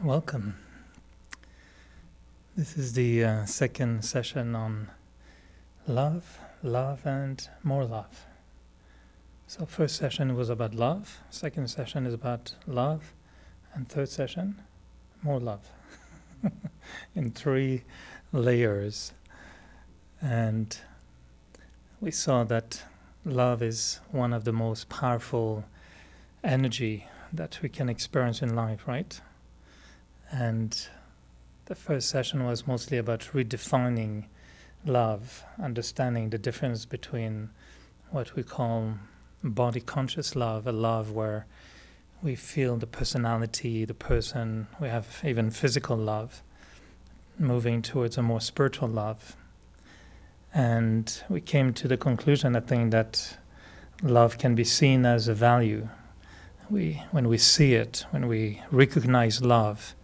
Welcome. This is the second session on love, and more love. So first session was about love, second session is about love, and third session, more love. In 3 layers. And we saw that love is one of the most powerful energy that we can experience in life, right? And the first session was mostly about redefining love, understanding the difference between what we call body conscious love, a love where we feel the personality, the person, we have even physical love, moving towards a more spiritual love. And we came to the conclusion, I think, that love can be seen as a value. When we see it, when we recognize love,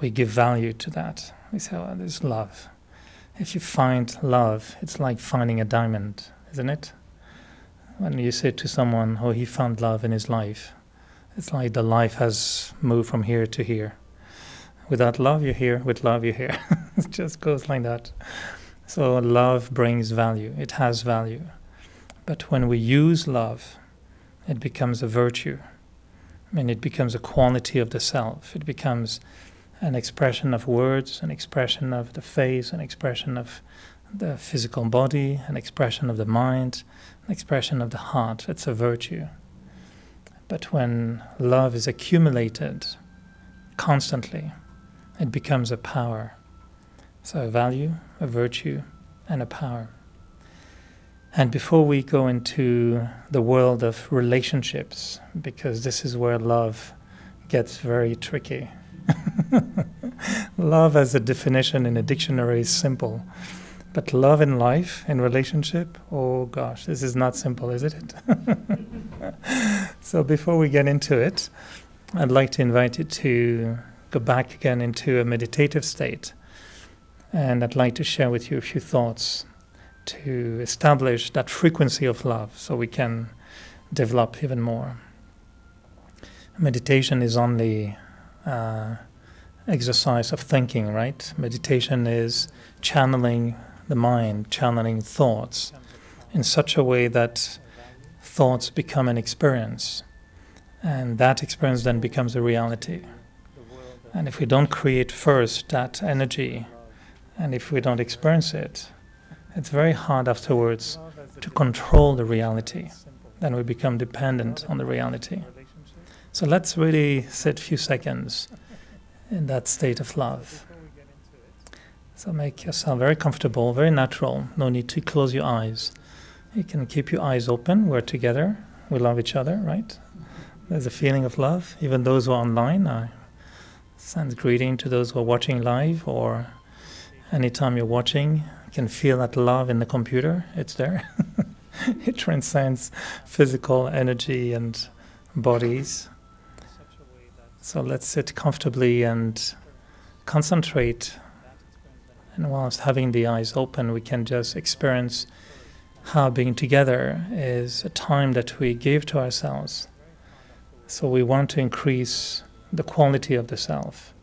we give value to that. We say, oh, there's love. If you find love, it's like finding a diamond, isn't it? When you say to someone, oh, he found love in his life, it's like the life has moved from here to here. Without love, you're here. With love, you're here. It just goes like that. So love brings value. It has value. But when we use love, it becomes a virtue. I mean, it becomes a quality of the self. It becomes an expression of words, an expression of the face, an expression of the physical body, an expression of the mind, an expression of the heart. It's a virtue. But when love is accumulated constantly, it becomes a power. So a value, a virtue, and a power. And before we go into the world of relationships, because this is where love gets very tricky. Love as a definition in a dictionary is simple. But love in life, in relationship, oh gosh, this is not simple, is it? So before we get into it, I'd like to invite you to go back again into a meditative state. And I'd like to share with you a few thoughts to establish that frequency of love so we can develop even more. Meditation is only exercise of thinking, right? Meditation is channeling the mind, channeling thoughts in such a way that thoughts become an experience, and that experience then becomes a reality. And if we don't create first that energy, and if we don't experience it, it's very hard afterwards to control the reality. Then we become dependent on the reality. So let's really sit a few seconds in that state of love. So make yourself very comfortable, very natural. No need to close your eyes. You can keep your eyes open. We're together. We love each other, right? There's a feeling of love. Even those who are online, I send greeting to those who are watching live, or anytime you're watching, you can feel that love in the computer. It's there. It transcends physical energy and bodies. So let's sit comfortably and concentrate. And whilst having the eyes open, we can just experience how being together is a time that we give to ourselves. So we want to increase the quality of the self.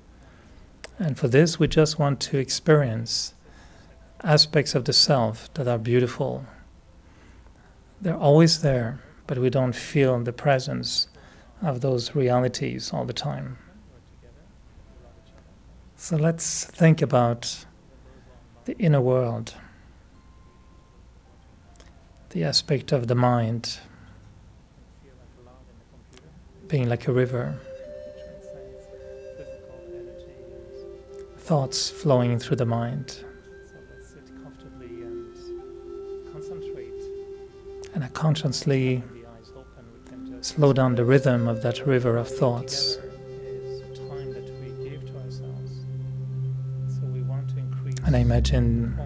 And for this, we just want to experience aspects of the self that are beautiful. They're always there, but we don't feel the presence of those realities all the time. So let's think about the inner world, the aspect of the mind being like a river, thoughts flowing through the mind. So let's sit comfortably and concentrate. And I consciously slow down the rhythm of that river of thoughts. And I imagine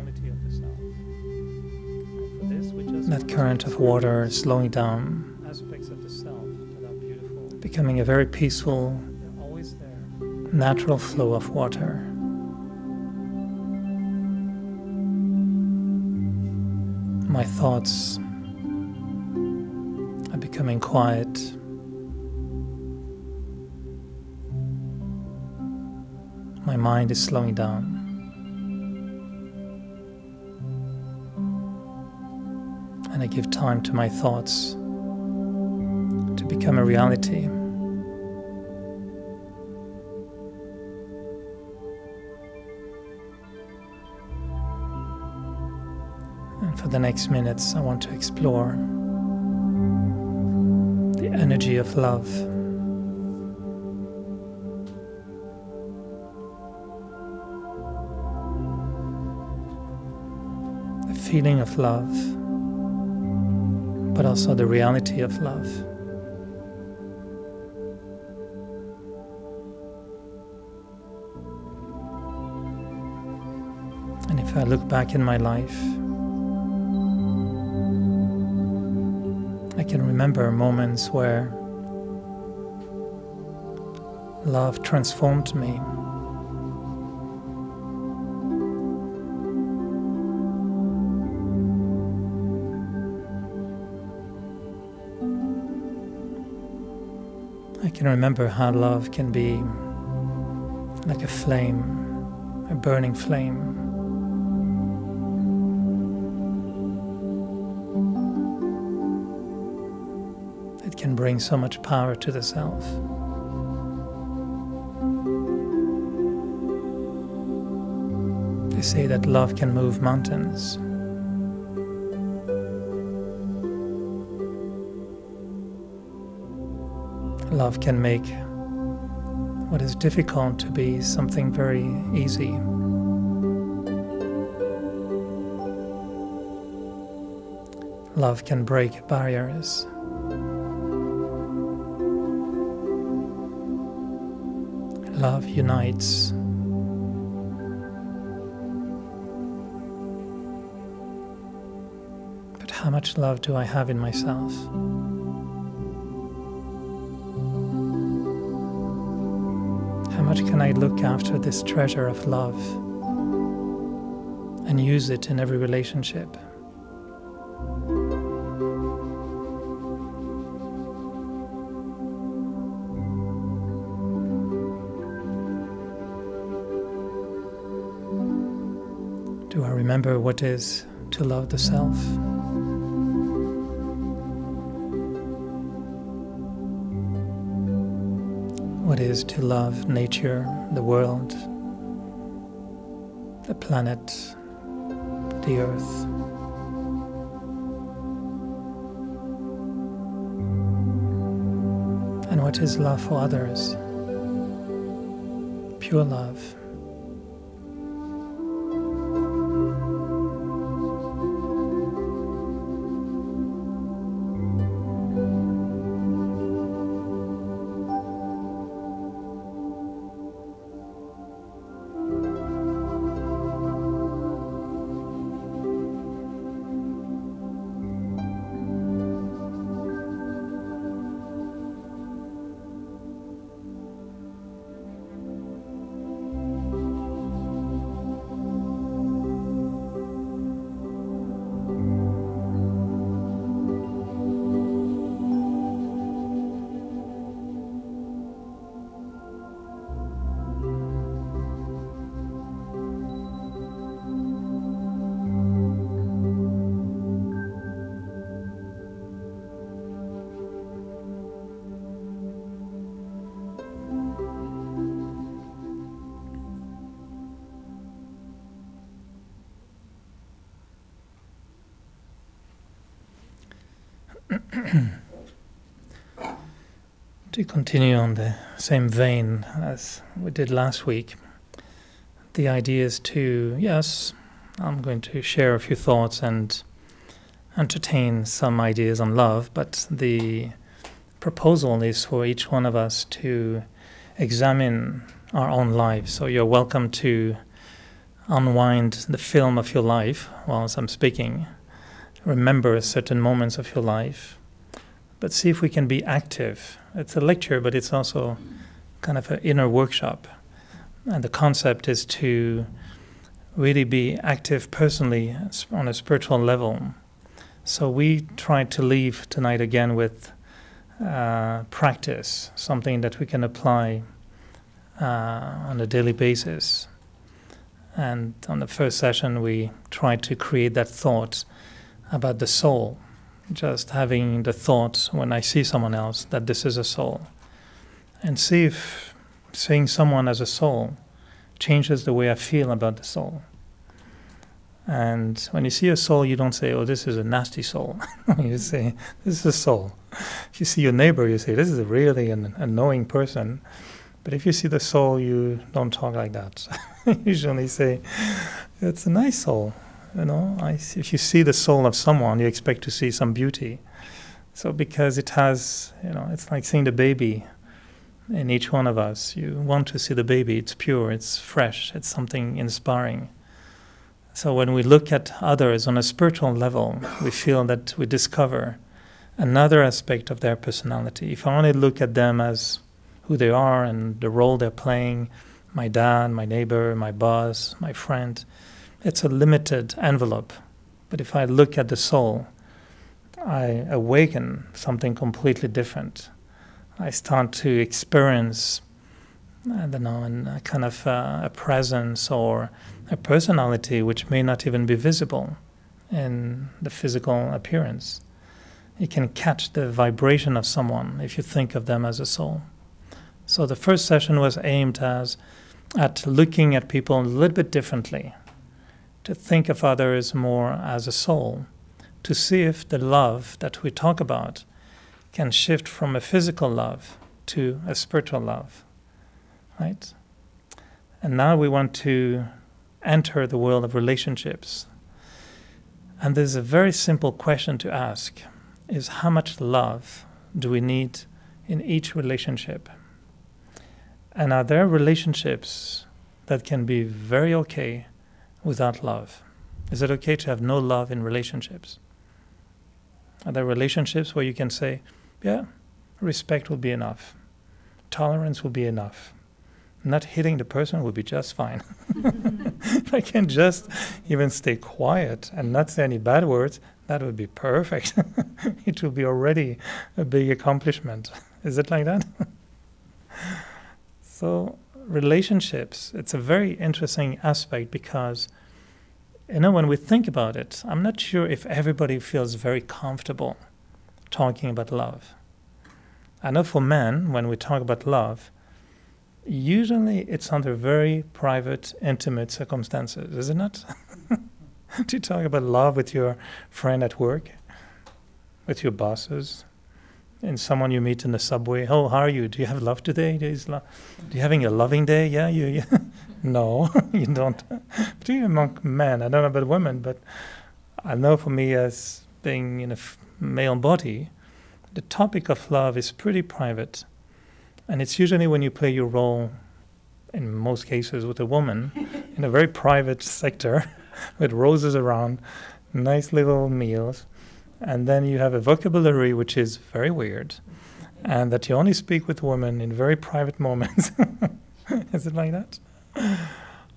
that current of water slowing down, becoming a very peaceful, natural flow of water. My thoughts are becoming quiet. my mind is slowing down. And I give time to my thoughts to become a reality. And for the next minutes, I want to explore the energy of love. The feeling of love, but also the reality of love. And if I look back in my life, I can remember moments where love transformed me. I can remember how love can be like a flame, a burning flame. It can bring so much power to the self. They say that love can move mountains. Love can make what is difficult to be something very easy. Love can break barriers. Love unites. But how much love do I have in myself? How much can I look after this treasure of love and use it in every relationship? Do I remember what it is to love the self? What it is to love nature, the world, the planet, the earth? And what is love for others? Pure love. To continue on the same vein as we did last week, the idea is to, yes, I'm going to share a few thoughts and entertain some ideas on love, but the proposal is for each one of us to examine our own lives. So you're welcome to unwind the film of your life whilst I'm speaking. Remember certain moments of your life, but see if we can be active. It's a lecture, but it's also kind of an inner workshop. And the concept is to really be active personally on a spiritual level. So we tried to leave tonight again with practice, something that we can apply on a daily basis. And on the first session, we tried to create that thought about the soul, just having the thought when I see someone else that this is a soul, and see if seeing someone as a soul changes the way I feel about the soul. And when you see a soul, you don't say, oh, this is a nasty soul. You say, this is a soul. If you see your neighbor, you say, this is really an annoying person. But if you see the soul, you don't talk like that. You usually say, it's a nice soul. You know, if you see the soul of someone, you expect to see some beauty. So because it has, it's like seeing the baby in each one of us. You want to see the baby. It's pure, it's fresh, it's something inspiring. So when we look at others on a spiritual level, we feel that we discover another aspect of their personality. If I only look at them as who they are and the role they're playing, my dad, my neighbor, my boss, my friend, it's a limited envelope. But if I look at the soul, I awaken something completely different. I start to experience, I don't know, a kind of a presence or a personality which may not even be visible in the physical appearance. You can catch the vibration of someone if you think of them as a soul. So the first session was aimed at looking at people a little bit differently, to think of others more as a soul, to see if the love that we talk about can shift from a physical love to a spiritual love, right? And now we want to enter the world of relationships. And there's a very simple question to ask, is how much love do we need in each relationship? And are there relationships that can be very okay without love? Is it okay to have no love in relationships? Are there relationships where you can say, yeah, respect will be enough, tolerance will be enough, not hitting the person will be just fine. If I can just even stay quiet and not say any bad words, that would be perfect. It will be already a big accomplishment. Is it like that? So relationships, it's a very interesting aspect because, when we think about it, I'm not sure if everybody feels very comfortable talking about love. I know for men, when we talk about love, usually it's under very private, intimate circumstances, is it not? Do you talk about love with your friend at work, with your bosses, and someone you meet in the subway? Oh, how are you? Do you have love today? Do you having a loving day? Yeah, you. No, you don't. Particularly among men. I don't know about women, but I know for me as being in a male body, the topic of love is pretty private. And it's usually when you play your role, in most cases with a woman, in a very private sector, with roses around, nice little meals, and then you have a vocabulary which is very weird, and that you only speak with women in very private moments. Is it like that?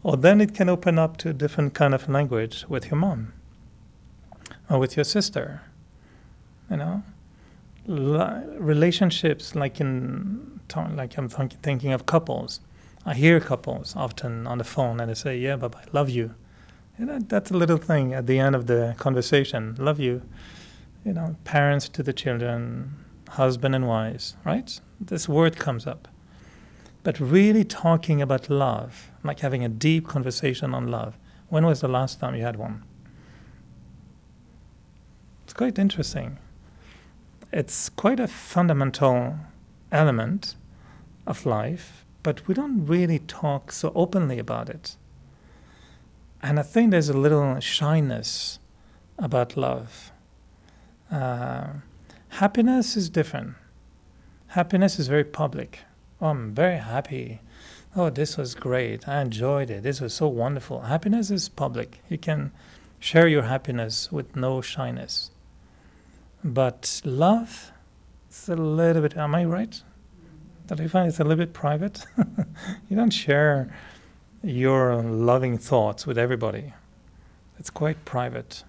Or then it can open up to a different kind of language with your mom, or with your sister, relationships like I'm thinking of couples. I hear couples often on the phone and they say, yeah, but I love you. That's a little thing at the end of the conversation. Love you. Parents to the children, husband and wives, right? This word comes up. But really talking about love, like having a deep conversation on love. When was the last time you had one? It's quite interesting. It's quite a fundamental element of life, but we don't really talk so openly about it. And I think there's a little shyness about love. Happiness is different. Happiness is very public. Oh, I'm very happy. Oh, this was great. I enjoyed it. This was so wonderful. Happiness is public. You can share your happiness with no shyness. But love, it's a little bit, am I right? That I find it's a little bit private. You don't share your loving thoughts with everybody. It's quite private.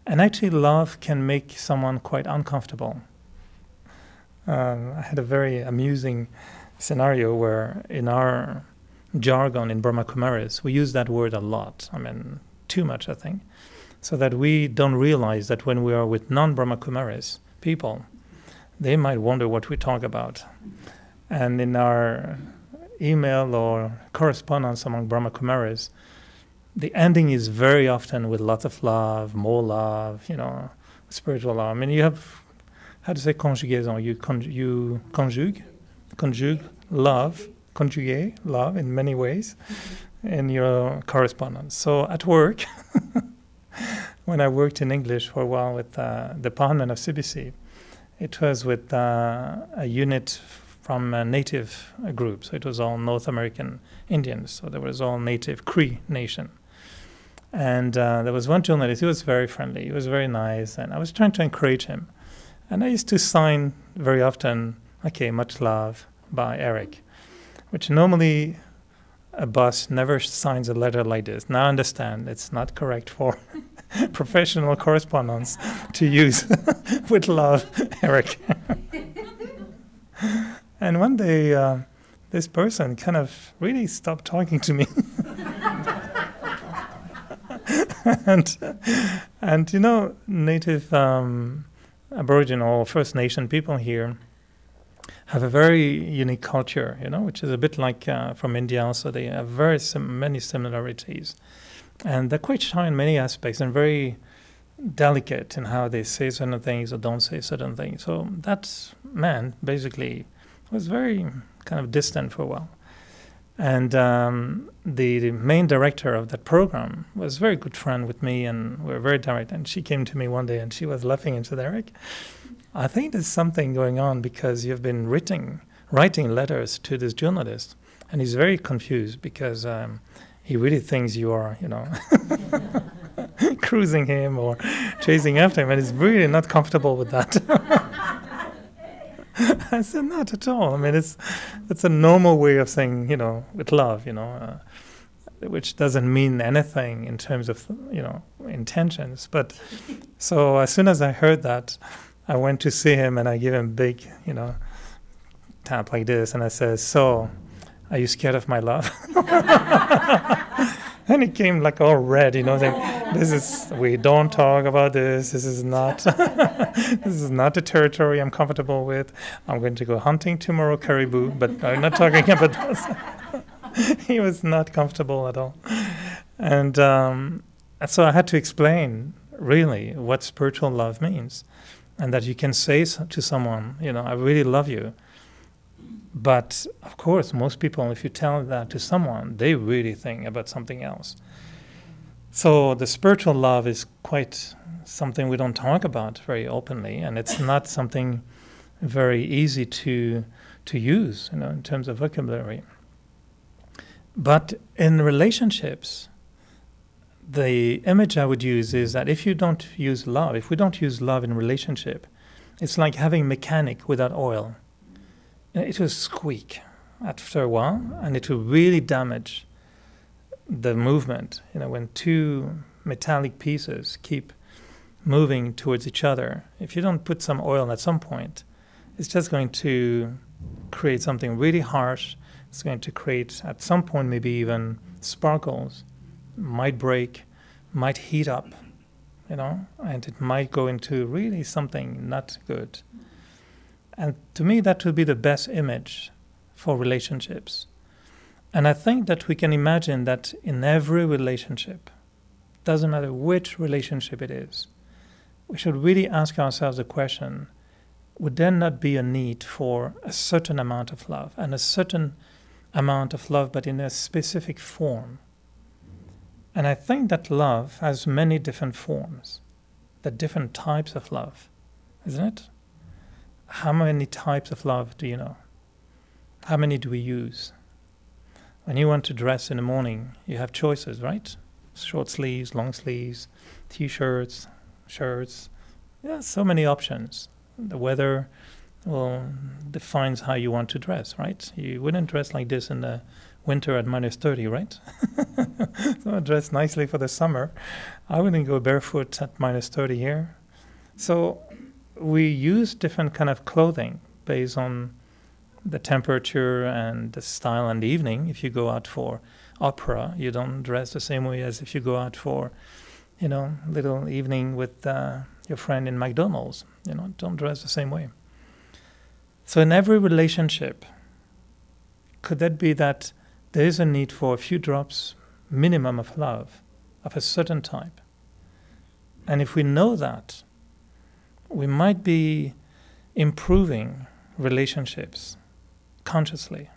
And actually love can make someone quite uncomfortable. I had a very amusing scenario where in our jargon in Brahma Kumaris, we use that word a lot. I mean, too much, I think. So that we don't realize that when we are with non-Brahma Kumaris people, they might wonder what we talk about. And in our email or correspondence among Brahma Kumaris, the ending is very often with lots of love, more love, spiritual love. I mean, you have, how to say conjugaison? You conjugue love, conjugate love in many ways in your correspondence. So at work, when I worked in English for a while with the department of CBC, it was with a unit from a native group. So it was all North American Indians. So there was all native Cree nation. And there was one journalist, he was very friendly, he was very nice, and I was trying to encourage him. And I used to sign very often, okay, much love by Eric, which normally a boss never signs a letter like this. Now I understand it's not correct for professional correspondence to use with love, Eric. And one day, this person kind of really stopped talking to me. and native Aboriginal or First Nation people here have a very unique culture, which is a bit like from India also. They have very many similarities. And they're quite shy in many aspects and very delicate in how they say certain things or don't say certain things. So that man basically was very kind of distant for a while. And the main director of that program was a very good friend with me, and we were very direct. And she came to me one day and she was laughing and said, Eric, I think there's something going on because you've been writing letters to this journalist. And he's very confused because he really thinks you are, cruising him or chasing after him. And he's really not comfortable with that. I said, not at all. I mean, it's a normal way of saying, with love, which doesn't mean anything in terms of, intentions. But so as soon as I heard that, I went to see him and I gave him a big, tap like this. And I said, so, are you scared of my love? And he came like all red, saying, we don't talk about this. This is not, this is not the territory I'm comfortable with. I'm going to go hunting tomorrow, caribou, but I'm not talking about this. He was not comfortable at all. And so I had to explain really what spiritual love means. And that you can say to someone, I really love you. But, of course, most people, if you tell that to someone, they really think about something else. So the spiritual love is quite something we don't talk about very openly, and it's not something very easy to use, in terms of vocabulary. But in relationships, the image I would use is that if we don't use love in relationship, it's like having a mechanic without oil. It will squeak after a while, and it will really damage the movement. When two metallic pieces keep moving towards each other, if you don't put some oil at some point, it's just going to create something really harsh. It's going to create, at some point, maybe even sparkles, might break, might heat up, and it might go into really something not good. And to me, that would be the best image for relationships. And I think that we can imagine that in every relationship, doesn't matter which relationship it is, we should really ask ourselves the question, would there not be a need for a certain amount of love, and a certain amount of love, but in a specific form? And I think that love has many different forms, the different types of love, isn't it? How many types of love do you know? How many do we use? When you want to dress in the morning, you have choices, right? Short sleeves, long sleeves, T-shirts, shirts. Yeah, so many options. The weather defines how you want to dress, right? You wouldn't dress like this in the winter at -30, right? So I dress nicely for the summer. I wouldn't go barefoot at -30 here. So we use different kind of clothing based on the temperature and the style in the evening. If you go out for opera, you don't dress the same way as if you go out for, little evening with your friend in McDonald's. Don't dress the same way. So in every relationship, could that be that there is a need for a few drops minimum of love of a certain type? And if we know that, we might be improving relationships consciously.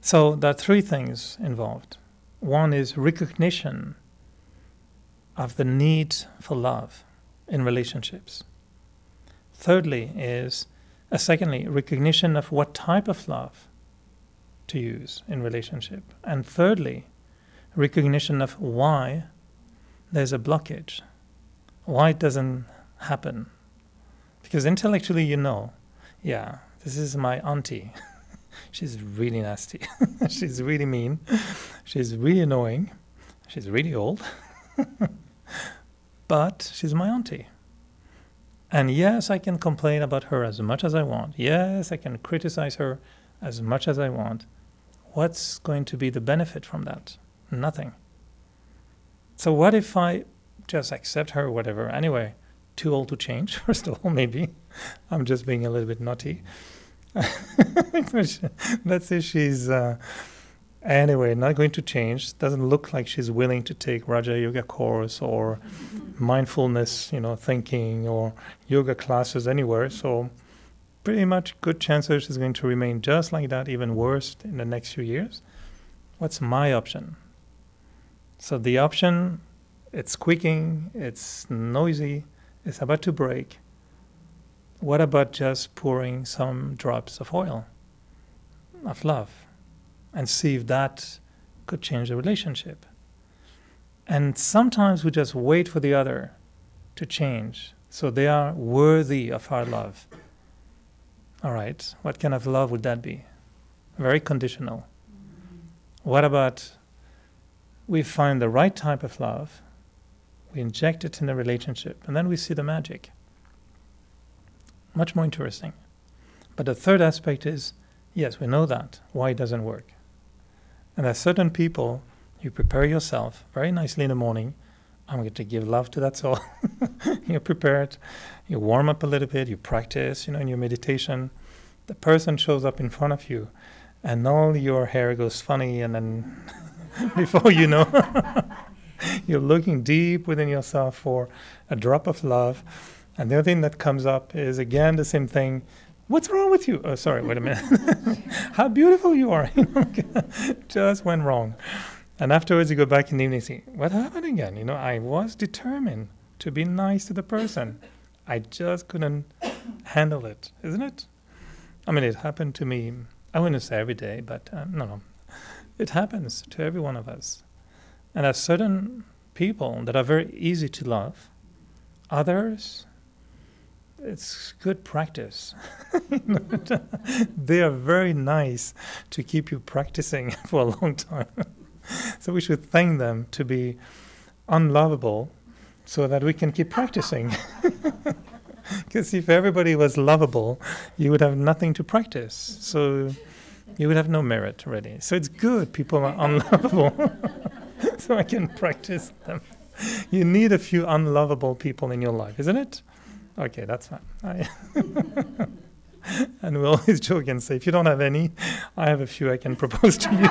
So there are three things involved. One is recognition of the need for love in relationships. Secondly, recognition of what type of love to use in relationship. And thirdly, recognition of why there's a blockage, why it doesn't happen. Because intellectually this is my auntie. She's really nasty. She's really mean. She's really annoying. She's really old. But she's my auntie. And yes, I can complain about her as much as I want. Yes, I can criticize her as much as I want. What's going to be the benefit from that? Nothing. So what if I just accept her, whatever? Anyway, too old to change, first of all, maybe. I'm just being a little bit naughty. Let's say she's, anyway, not going to change. Doesn't look like she's willing to take Raja Yoga course or mindfulness, thinking or yoga classes anywhere. So pretty much good chances she's going to remain just like that, even worse in the next few years. What's my option? So the option, it's squeaking, it's noisy, it's about to break. What about just pouring some drops of oil, of love, and see if that could change the relationship? And sometimes we just wait for the other to change so they are worthy of our love. All right, what kind of love would that be? Very conditional. What about we find the right type of love, we inject it in a relationship, and then we see the magic? Much more interesting. But the third aspect is, yes, we know that, why it doesn't work. And there are certain people, you prepare yourself very nicely in the morning, I'm going to give love to that soul. You prepare it, you warm up a little bit, you practice, in your meditation. The person shows up in front of you, and all your hair goes funny, and then before you know, you're looking deep within yourself for a drop of love. And the other thing that comes up is, again, the same thing. What's wrong with you? Oh, sorry, wait a minute. How beautiful you are. Just went wrong. And afterwards you go back in the evening and say, what happened again? I was determined to be nice to the person. I just couldn't handle it, isn't it? I mean, it happened to me, I wouldn't say every day, but no. It happens to every one of us. And there are certain people that are very easy to love. Others, it's good practice. They are very nice to keep you practicing for a long time. So we should thank them to be unlovable so that we can keep practicing. Because if everybody was lovable, you would have nothing to practice. So you would have no merit, really. So it's good people are unlovable so I can practice them. You need a few unlovable people in your life, isn't it? Okay, that's fine. And we always joke and say, if you don't have any, I have a few I can propose to you.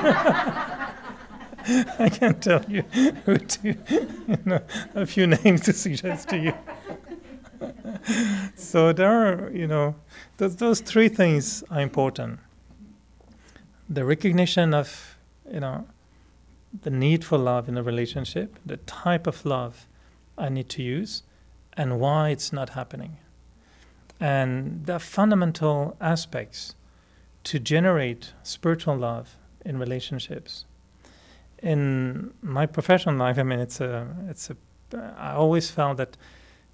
I can tell you who to, a few names to suggest to you. So there are, those three things are important. The recognition of, the need for love in a relationship, the type of love I need to use, and why it's not happening. And there are fundamental aspects to generate spiritual love in relationships. In my professional life, I always found that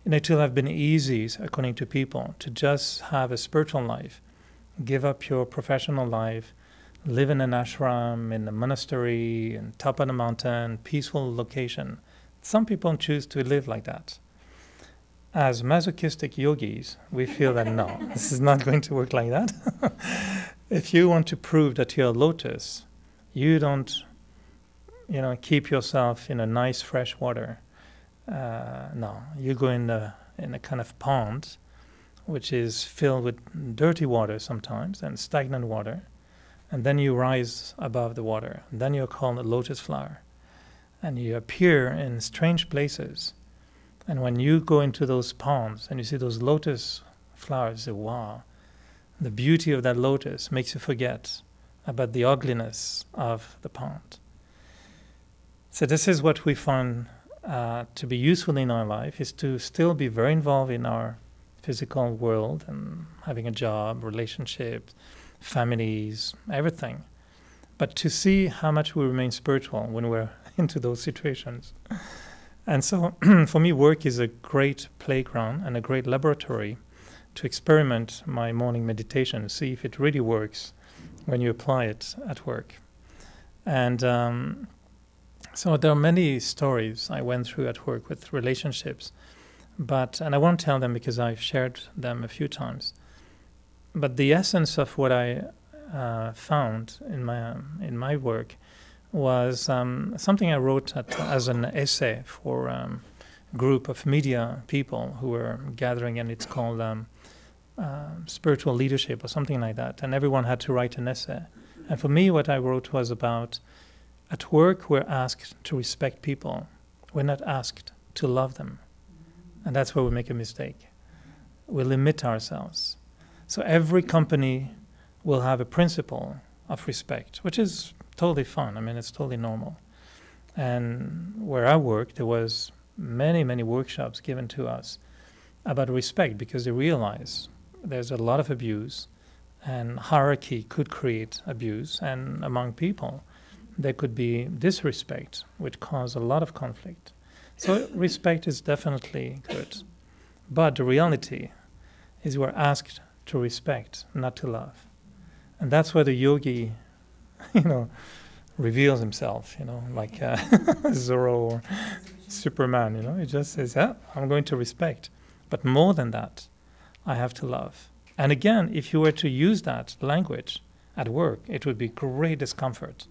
it will have been easy, according to people, to just have a spiritual life, give up your professional life, live in an ashram, in a monastery, in top of the mountain, peaceful location. Some people choose to live like that. as masochistic yogis, we feel that no, this is not going to work like that. If you want to prove that you're a lotus, you don't, keep yourself in a nice fresh water. No, you go in a kind of pond, which is filled with dirty water sometimes and stagnant water, and then you rise above the water. And then you're called a lotus flower, and you appear in strange places. And when you go into those ponds and you see those lotus flowers, you say, wow, the beauty of that lotus makes you forget about the ugliness of the pond. So this is what we find to be useful in our life, is to still be very involved in our physical world and having a job, relationships, families, everything. But to see how much we remain spiritual when we're into those situations. And so for me, work is a great playground and a great laboratory to experiment my morning meditation, see if it really works when you apply it at work. And so there are many stories I went through at work with relationships, and I won't tell them because I've shared them a few times. But the essence of what I found in my work was something I wrote as an essay for a group of media people who were gathering, and it's called spiritual leadership or something like that. And everyone had to write an essay. And for me, what I wrote was about, at work, we're asked to respect people. We're not asked to love them. And that's where we make a mistake. We limit ourselves. So every company will have a principle of respect, which is totally fun. I mean, it's totally normal. And where I work, there was many, many workshops given to us about respect, because they realize there's a lot of abuse, and hierarchy could create abuse, and among people there could be disrespect, which cause a lot of conflict. So respect is definitely good. But the reality is we're asked to respect, not to love. And that's where the yogi, reveals himself, like Zorro or Superman, he just says, I'm going to respect. But more than that, I have to love. And again, if you were to use that language at work, it would be great discomfort.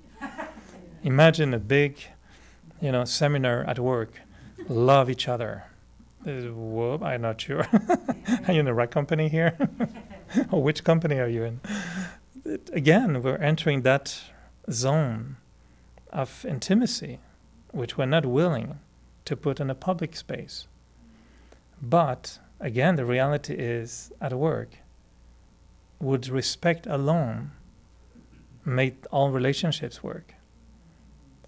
Imagine a big, seminar at work, love each other. Whoop, I'm not sure. Are you in the right company here? Or which company are you in? Again, we're entering that zone of intimacy, which we're not willing to put in a public space. But, again, the reality is, at work, would respect alone make all relationships work?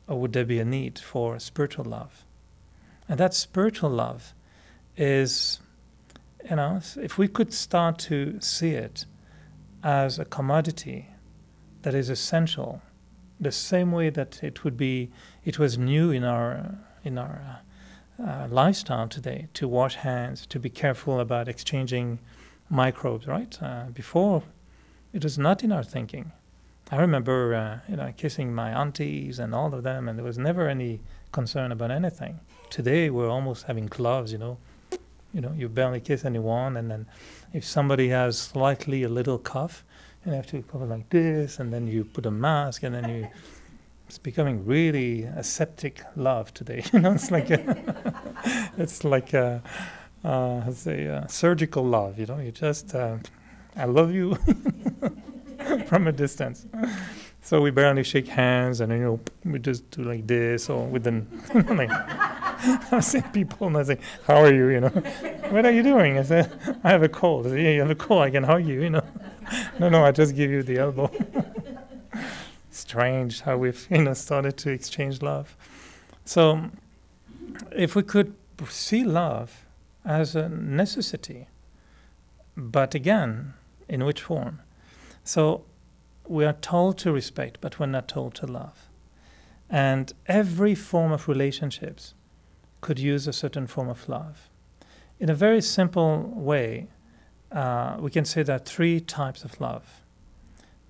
Or would there be a need for spiritual love? And that spiritual love is, if we could start to see it as a commodity that is essential, the same way that it was new in our lifestyle today, to wash hands, to be careful about exchanging microbes, right? Before, it was not in our thinking. I remember, kissing my aunties and all of them, and there was never any concern about anything. Today, we're almost having gloves, you barely kiss anyone, and then if somebody has slightly a little cough, you have to cover like this, and then you put a mask, and then it's becoming really aseptic love today. It's like a surgical love. You just I love you from a distance. So we barely shake hands, and we just do like this, or with the like. I see people and I say, "How are you?" What are you doing? I say, "I have a cold." I say, "Yeah, you have a cold. I can hug you." No, I just give you the elbow. Strange how we've started to exchange love. So, if we could see love as a necessity, but again, in which form? So, we are told to respect, but we're not told to love. And every form of relationships could use a certain form of love. In a very simple way, we can say there are three types of love.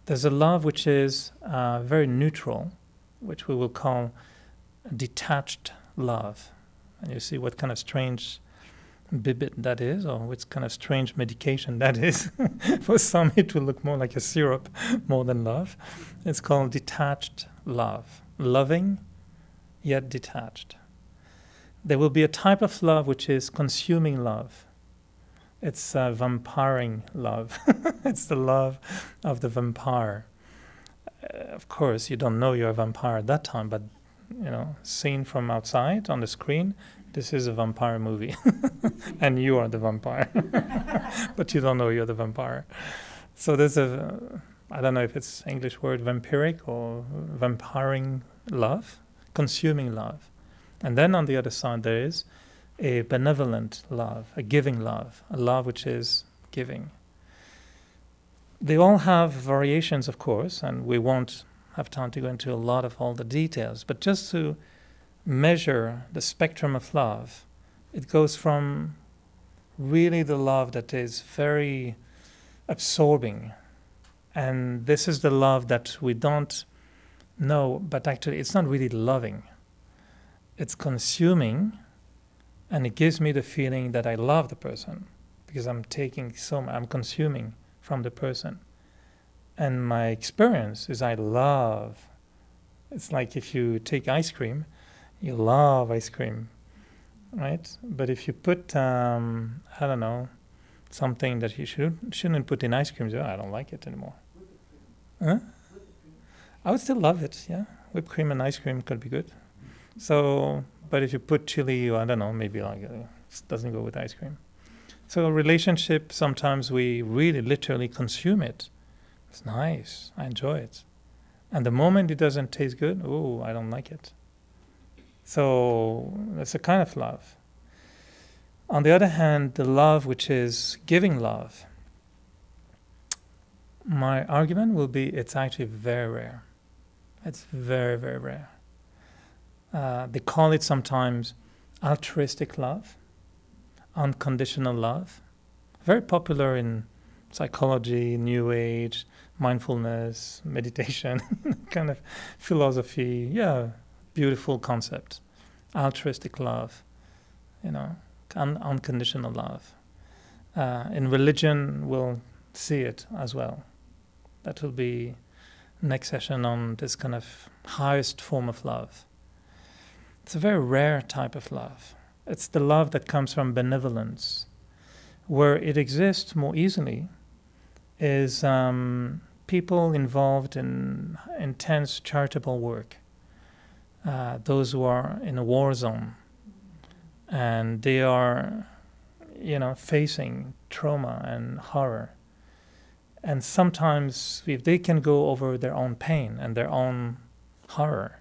There's a love which is very neutral, which we will call detached love. And you see what kind of strange bibit that is, or which kind of strange medication that is. For some, it will look more like a syrup more than love. It's called detached love. Loving, yet detached. There will be a type of love which is consuming love. It's vampiring love. It's the love of the vampire. Of course, you don't know you're a vampire at that time, but seen from outside on the screen, this is a vampire movie. And you are the vampire. But you don't know you're the vampire. So there's I don't know if it's English word, vampiric or vampiring love, consuming love. And then on the other side there is a benevolent love, a giving love, a love which is giving. They all have variations, of course, and we won't have time to go into a lot of all the details, but just to measure the spectrum of love, it goes from really the love that is very absorbing, and this is the love that we don't know, but actually it's not really loving. It's consuming, and it gives me the feeling that I love the person because I'm consuming from the person. And my experience is I love. It's like if you take ice cream, you love ice cream, right? But if you put, I don't know, something that you shouldn't put in ice cream, I don't like it anymore. Huh? I would still love it, yeah. Whipped cream and ice cream could be good. So, but if you put chili, or I don't know, maybe like it doesn't go with ice cream. So a relationship, sometimes we really literally consume it. It's nice, I enjoy it. And the moment it doesn't taste good, oh, I don't like it. So that's a kind of love. On the other hand, the love which is giving love, my argument will be it's actually very rare. It's very, very rare. They call it sometimes altruistic love, unconditional love. Very popular in psychology, New Age, mindfulness, meditation, kind of philosophy. Yeah, beautiful concept. Altruistic love, unconditional love. In religion, we'll see it as well. That will be next session on this kind of highest form of love. It's a very rare type of love. It's the love that comes from benevolence. Where it exists more easily is people involved in intense charitable work. Those who are in a war zone and they are, facing trauma and horror. And sometimes if they can go over their own pain and their own horror,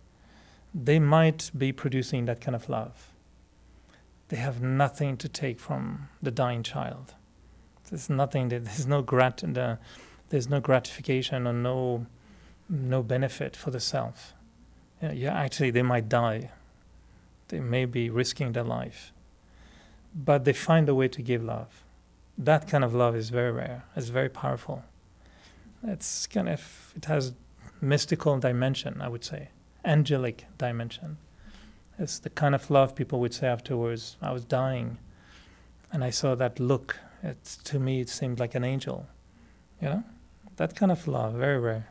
they might be producing that kind of love. They have nothing to take from the dying child. There's nothing. There's no gratification or no benefit for the self. Actually, they might die. They may be risking their life, but they find a way to give love. That kind of love is very rare. It's very powerful. It has mystical dimension, I would say, angelic dimension. It's the kind of love people would say afterwards, I was dying and I saw that look. To me, it seemed like an angel. That kind of love, very rare.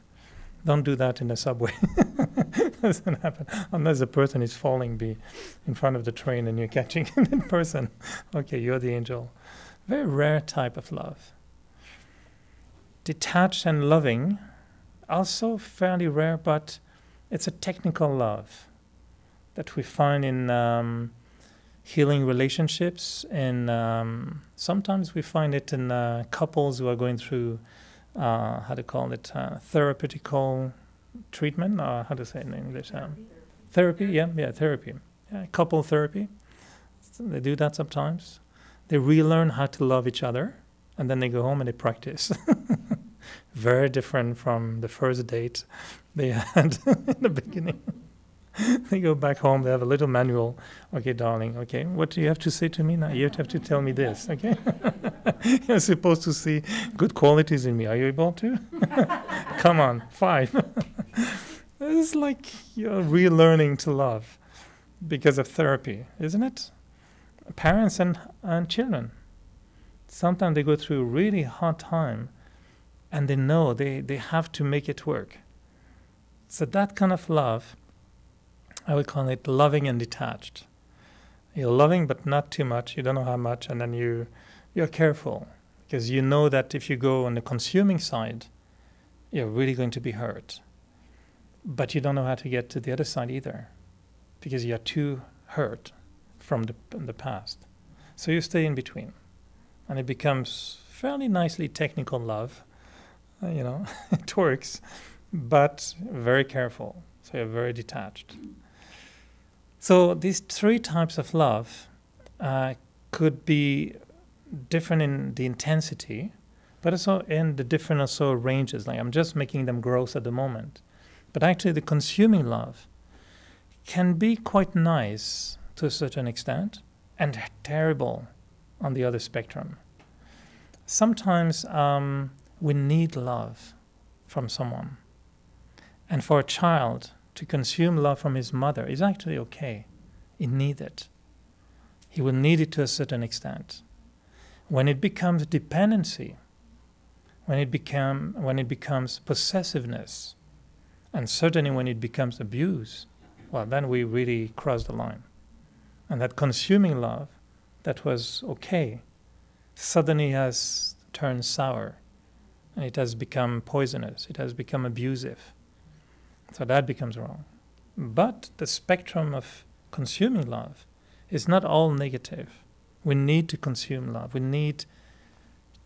Don't do that in the subway. Doesn't happen unless the person is falling in front of the train and you're catching the person. Okay, you're the angel. Very rare type of love. Detached and loving, also fairly rare, but it's a technical love that we find in healing relationships, and sometimes we find it in couples who are going through, therapeutical treatment, or how to say it in English? Therapy, therapy. Yeah, couple therapy. So they do that sometimes. They relearn how to love each other, and then they go home and they practice. Very different from the first date they had in the beginning. They go back home, they have a little manual. Okay, darling, okay, what do you have to say to me now? You have to tell me this, okay? You're supposed to see good qualities in me. Are you able to? Come on, 5. It's like you're relearning to love because of therapy, isn't it? parents and children. Sometimes they go through a really hard time and they know they have to make it work. So that kind of love, I would call it loving and detached. You're loving but not too much, you don't know how much, and then you're careful because you know that if you go on the consuming side, you're really going to be hurt. But you don't know how to get to the other side either because you're too hurt from the past. So you stay in between. And it becomes fairly nicely technical love. It works, but very careful. So you're very detached. So these three types of love could be different in the intensity, but also in the different also ranges. Like I'm just making them gross at the moment. But actually the consuming love can be quite nice to a certain extent and terrible on the other spectrum. Sometimes we need love from someone. And for a child to consume love from his mother is actually okay. He needs it. He will need it to a certain extent. When it becomes dependency, when it becomes possessiveness, and certainly when it becomes abuse, well, then we really cross the line. And that consuming love that was okay suddenly has turned sour, and it has become poisonous, it has become abusive. So that becomes wrong. But the spectrum of consuming love is not all negative. We need to consume love. We need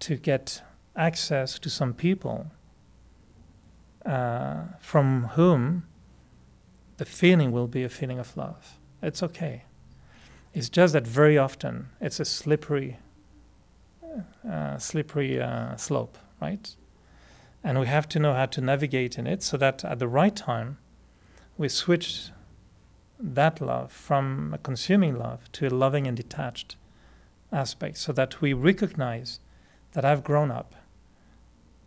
to get access to some people from whom the feeling will be a feeling of love. It's okay. It's just that very often it's a slippery slope, right? And we have to know how to navigate in it so that at the right time we switch that love from a consuming love to a loving and detached aspect, so that we recognize that I've grown up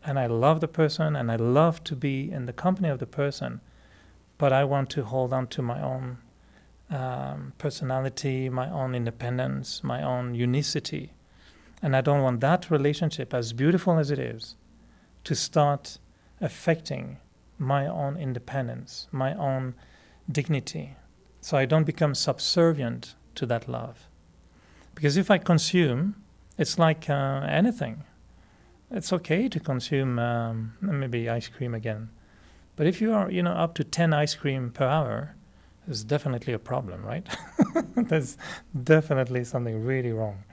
and I love the person and I love to be in the company of the person, but I want to hold on to my own personality, my own independence, my own unicity. And I don't want that relationship, as beautiful as it is, to start affecting my own independence, my own dignity. So I don't become subservient to that love. Because if I consume, it's like anything. It's okay to consume maybe ice cream again. But if you are, up to 10 ice cream per hour, there's definitely a problem, right? There's definitely something really wrong.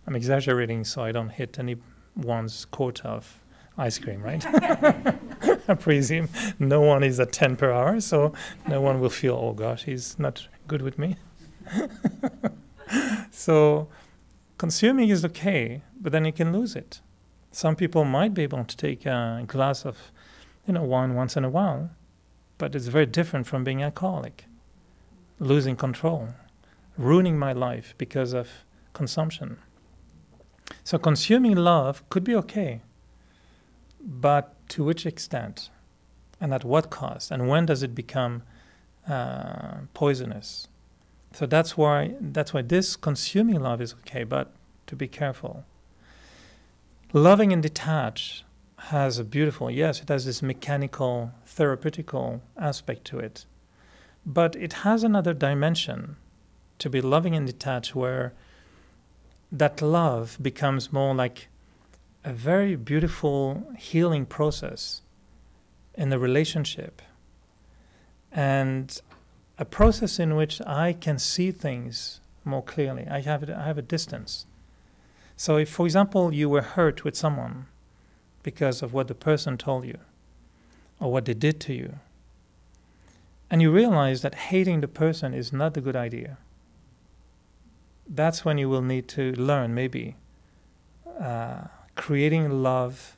I'm exaggerating so I don't hit anyone's quota of ice cream, right? I presume no one is at 10 per hour, so no one will feel, oh gosh, he's not good with me. So consuming is okay, but then you can lose it. Some people might be able to take a glass of wine once in a while, but it's very different from being alcoholic, losing control, ruining my life because of consumption. So consuming love could be okay, but to which extent and at what cost, and when does it become poisonous? So that's why this consuming love is okay, but to be careful. Loving and detached has a beautiful, yes, it has this mechanical, therapeutical aspect to it, but it has another dimension to be loving and detached, where that love becomes more like a very beautiful healing process in the relationship, and a process in which I can see things more clearly. I have a distance. So if, for example, you were hurt with someone because of what the person told you or what they did to you, and you realize that hating the person is not a good idea, that's when you will need to learn maybe creating love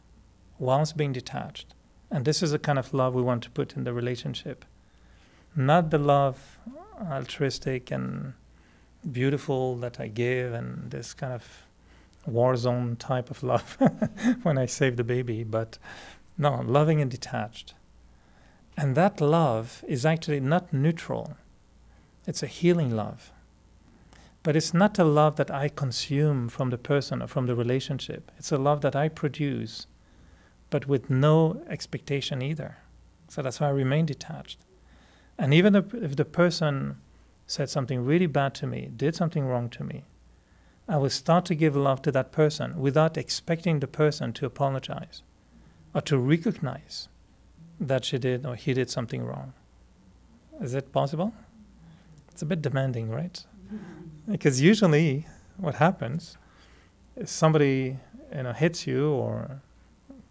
whilst being detached. And this is the kind of love we want to put in the relationship. Not the love, altruistic and beautiful that I give, and this kind of war zone type of love when I save the baby, but no, loving and detached. And that love is actually not neutral. It's a healing love. But it's not a love that I consume from the person or from the relationship. It's a love that I produce, but with no expectation either. So that's why I remain detached. And even if the person said something really bad to me, did something wrong to me, I will start to give love to that person without expecting the person to apologize or to recognize that she did or he did something wrong. Is it possible? It's a bit demanding, right? Because usually what happens is somebody hits you or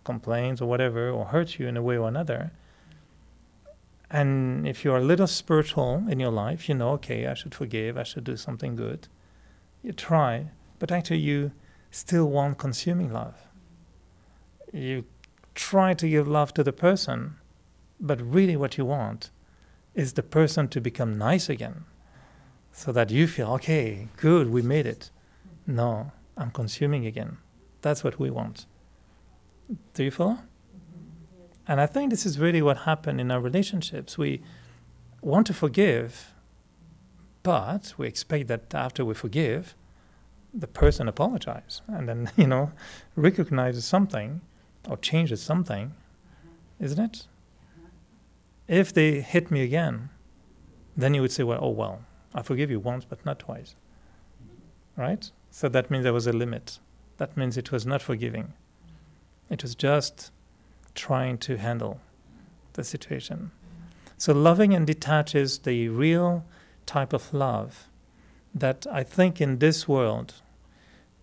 complains or whatever, or hurts you in a way or another. And if you're a little spiritual in your life, okay, I should forgive, I should do something good. You try, but actually you still want consuming love. You try to give love to the person, but really what you want is the person to become nice again, so that you feel, okay, good, we made it. No, I'm consuming again. That's what we want. Do you follow? And I think this is really what happened in our relationships. We want to forgive, but we expect that after we forgive, the person apologizes and then, recognizes something or changes something, isn't it? If they hit me again, then you would say, well, I forgive you once, but not twice. Right? So that means there was a limit. That means it was not forgiving. It was just trying to handle the situation. So loving and detached is the real type of love that I think in this world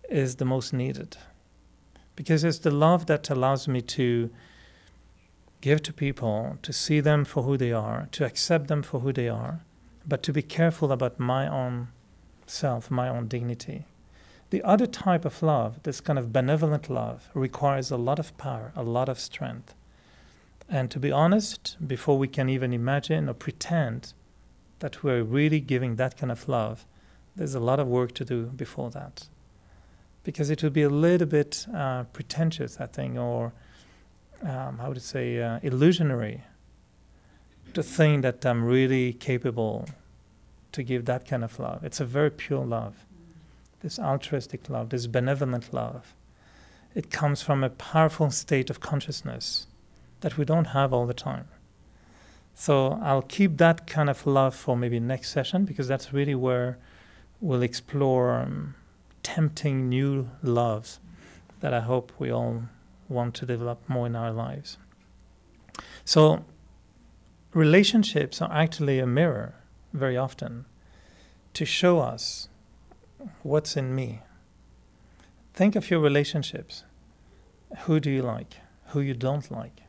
is the most needed. Because it's the love that allows me to give to people, to see them for who they are, to accept them for who they are, but to be careful about my own self, my own dignity. The other type of love, this kind of benevolent love, requires a lot of power, a lot of strength. And to be honest, before we can even imagine or pretend that we're really giving that kind of love, there's a lot of work to do before that. Because it would be a little bit pretentious, I think, or illusionary to think that I'm really capable to give that kind of love. It's a very pure love, this altruistic love, this benevolent love. It comes from a powerful state of consciousness that we don't have all the time. So I'll keep that kind of love for maybe next session, because that's really where we'll explore tempting new loves that I hope we all want to develop more in our lives. So relationships are actually a mirror very often to show us what's in me. Think of your relationships. Who do you like? Who you don't like?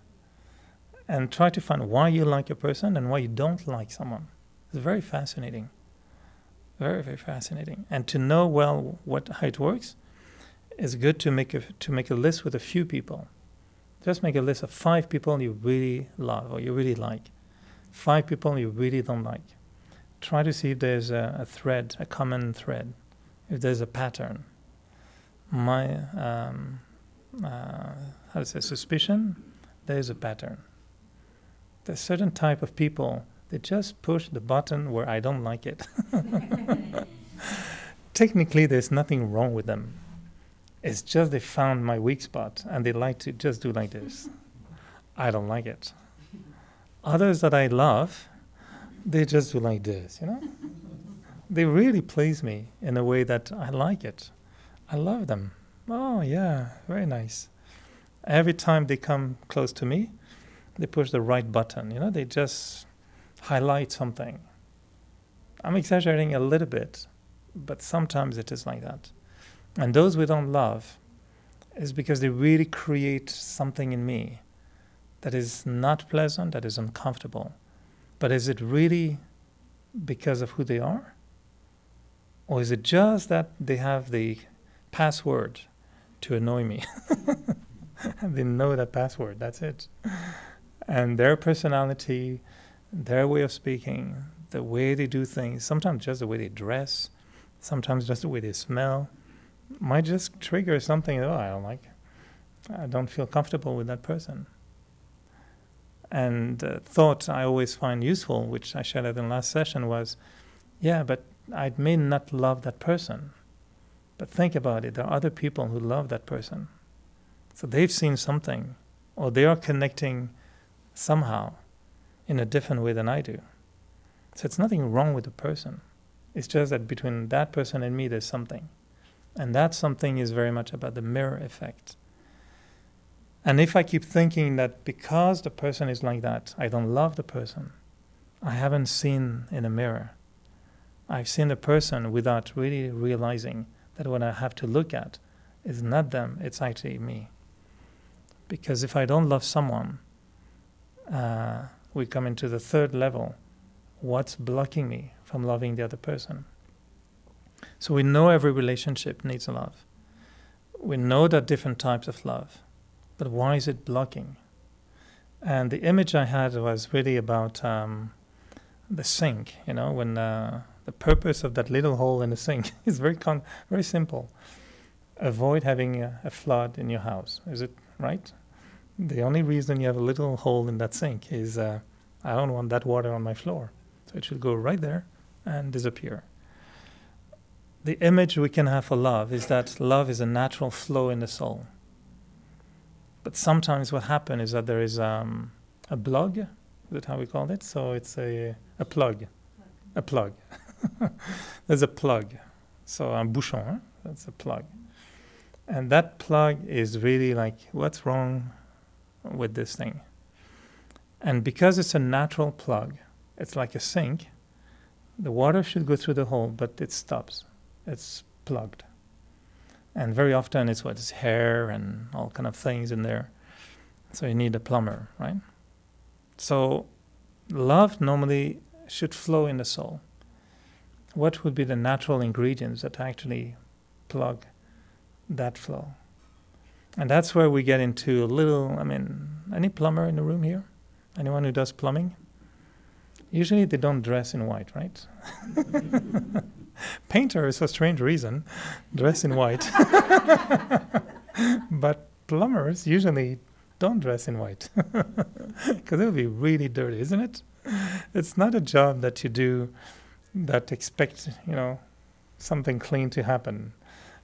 And try to find why you like a person and why you don't like someone. It's very fascinating. Very, very fascinating. And to know well how it works, it's good to make a list with a few people. Just make a list of 5 people you really love or you really like. 5 people you really don't like. Try to see if there's a thread, a common thread, if there's a pattern. My suspicion, there's a pattern. There's a certain type of people that just push the button where I don't like it. Technically, there's nothing wrong with them. It's just they found my weak spot and they like to just do like this. I don't like it. Others that I love, they just do like this, They really please me in a way that I like it. I love them. Oh, yeah, very nice. Every time they come close to me, they push the right button, They just highlight something. I'm exaggerating a little bit, but sometimes it is like that. And those we don't love is because they really create something in me that is not pleasant, that is uncomfortable. But is it really because of who they are? Or is it just that they have the password to annoy me? And they know that password, that's it. And their personality, their way of speaking, the way they do things, sometimes just the way they dress, sometimes just the way they smell, might just trigger something that, I don't like. I don't feel comfortable with that person. And thought I always find useful, which I shared in the last session, was, but I may not love that person, but think about it. There are other people who love that person. So they've seen something, or they are connecting somehow in a different way than I do. So it's nothing wrong with the person. It's just that between that person and me, there's something. And that something is very much about the mirror effect. And if I keep thinking that because the person is like that, I don't love the person, I haven't seen in a mirror. I've seen the person without really realizing that what I have to look at is not them, it's actually me. Because if I don't love someone, we come into the third level. What's blocking me from loving the other person? So we know every relationship needs love. We know that different types of love. But why is it blocking? And the image I had was really about the sink, when the purpose of that little hole in the sink is very simple. Avoid having a flood in your house. Is it right? The only reason you have a little hole in that sink is I don't want that water on my floor. So it should go right there and disappear. The image we can have for love is that love is a natural flow in the soul. But sometimes what happens is that there is a plug. Is that how we call it? So it's a plug. A plug. There's a plug. So un bouchon, huh? That's a plug. And that plug is really like, what's wrong with this thing? And because it's a natural plug, it's like a sink, the water should go through the hole, but it stops. It's plugged. And very often it's hair and all kind of things in there. So you need a plumber, right? So love normally should flow in the soul. What would be the natural ingredients that actually plug that flow? And that's where we get into any plumber in the room here? Anyone who does plumbing? Usually they don't dress in white, right? Painters, for strange reason, dress in white. But plumbers usually don't dress in white. Because it would be really dirty, isn't it? It's not a job that you do that expects, something clean to happen.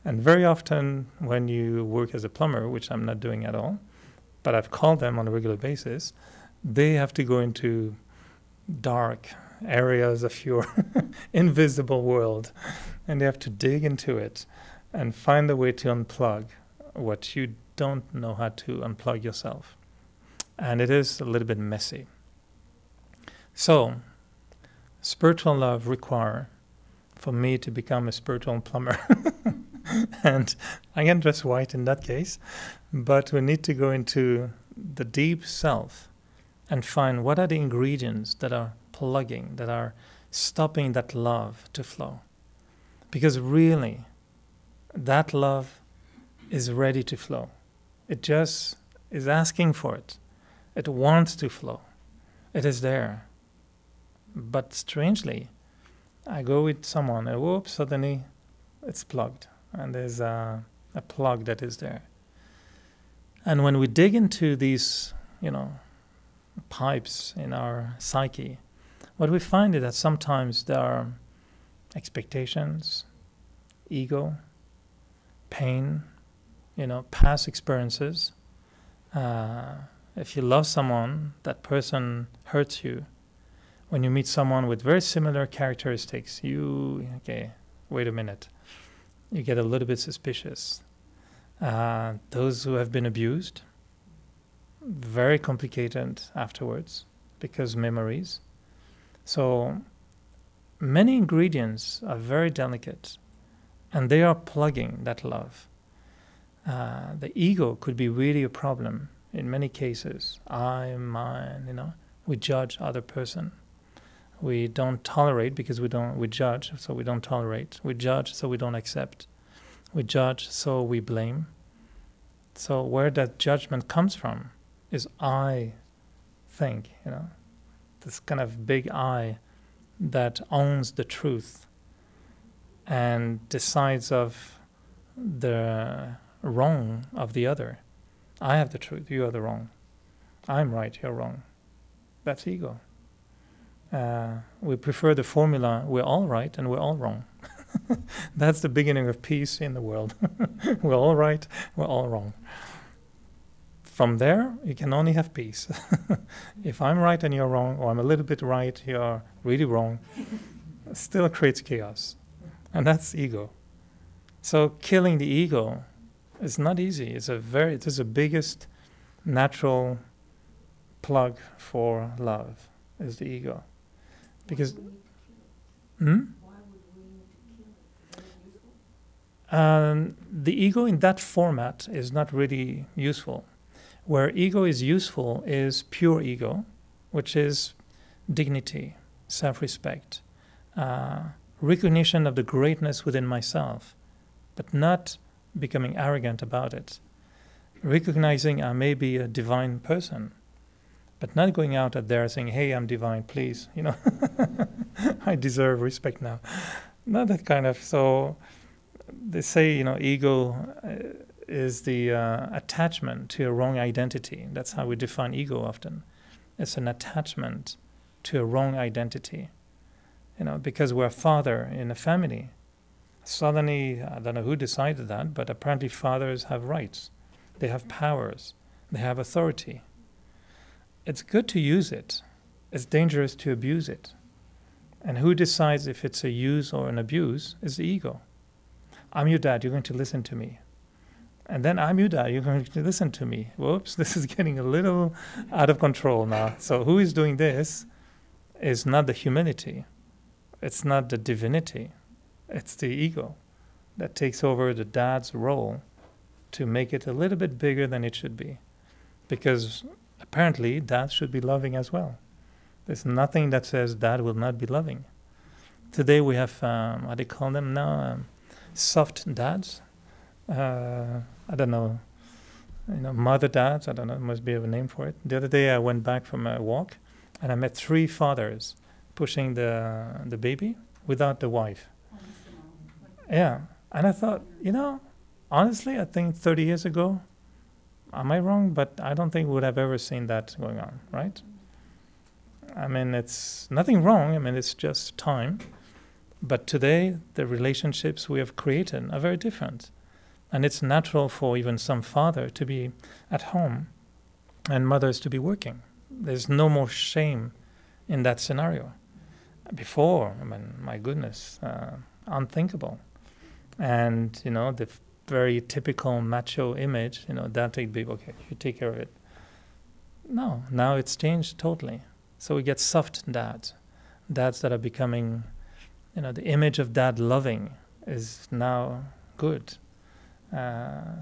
And very often when you work as a plumber, which I'm not doing at all, but I've called them on a regular basis, they have to go into dark areas of your invisible world, and they have to dig into it and find a way to unplug what you don't know how to unplug yourself. And it is a little bit messy. So spiritual love requires for me to become a spiritual plumber. And I can dress white in that case, but we need to go into the deep self and find what are the ingredients that are plugging, that are stopping that love to flow. Because really, that love is ready to flow. It just is asking for it. It wants to flow. It is there. But strangely, I go with someone and whoops, suddenly it's plugged. And there's a plug that is there. And when we dig into these, pipes in our psyche, what we find is that sometimes there are expectations, ego, pain, past experiences. If you love someone, that person hurts you. When you meet someone with very similar characteristics, wait a minute. You get a little bit suspicious. Those who have been abused, very complicated afterwards because memories. So many ingredients are very delicate and they are plugging that love. The ego could be really a problem in many cases. I, mine, we judge other person. We don't tolerate because we judge, so we don't tolerate. We judge, so we don't accept. We judge, so we blame. So where that judgment comes from is I think, this kind of big I that owns the truth and decides of the wrong of the other. I have the truth, you are the wrong. I'm right, you're wrong. That's ego. We prefer the formula, we're all right and we're all wrong. That's the beginning of peace in the world. We're all right, we're all wrong. From there, you can only have peace. If I'm right and you're wrong, or I'm a little bit right, you're really wrong, it still creates chaos. And that's ego. So killing the ego is not easy. It is the biggest natural plug for love, is the ego. Because the ego in that format is not really useful. Where ego is useful is pure ego, which is dignity, self-respect, recognition of the greatness within myself, but not becoming arrogant about it. Recognizing I may be a divine person, but not going out there saying, hey, I'm divine, please, I deserve respect now. Not that kind of, so they say, ego is the attachment to a wrong identity. That's how we define ego often. It's an attachment to a wrong identity. Because we're a father in a family. Suddenly, I don't know who decided that, but apparently fathers have rights. They have powers. They have authority. It's good to use it. It's dangerous to abuse it. And who decides if it's a use or an abuse is the ego. I'm your dad, you're going to listen to me. And then I'm your dad, you're going to listen to me. Whoops, this is getting a little out of control now. So who is doing this is not the humility. It's not the divinity. It's the ego that takes over the dad's role to make it a little bit bigger than it should be. Because apparently dad should be loving as well. There's nothing that says dad will not be loving. Today we have, what do you call them now? Soft dads. I don't know, mother dads, I don't know, must be a name for it. The other day I went back from a walk and I met 3 fathers pushing the baby without the wife. Yeah, and I thought, honestly, I think 30 years ago, am I wrong? But I don't think we would have ever seen that going on, right? I mean, it's nothing wrong. I mean, it's just time. But today, the relationships we have created are very different. And it's natural for even some father to be at home and mothers to be working. There's no more shame in that scenario. Before, I mean, my goodness, unthinkable. And, the very typical macho image, dad take baby, okay, you take care of it. No, now it's changed totally. So we get soft dads that are becoming, the image of dad loving is now good.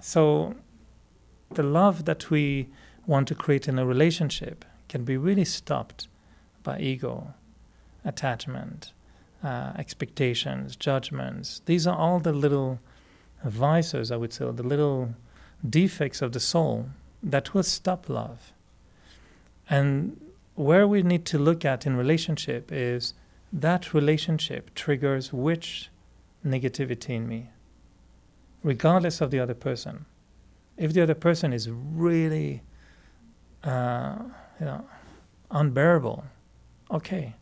So the love that we want to create in a relationship can be really stopped by ego, attachment, expectations, judgments. These are all the little vices, I would say, the little defects of the soul that will stop love. And where we need to look at in relationship is that relationship triggers which negativity in me, regardless of the other person. If the other person is really, unbearable, okay.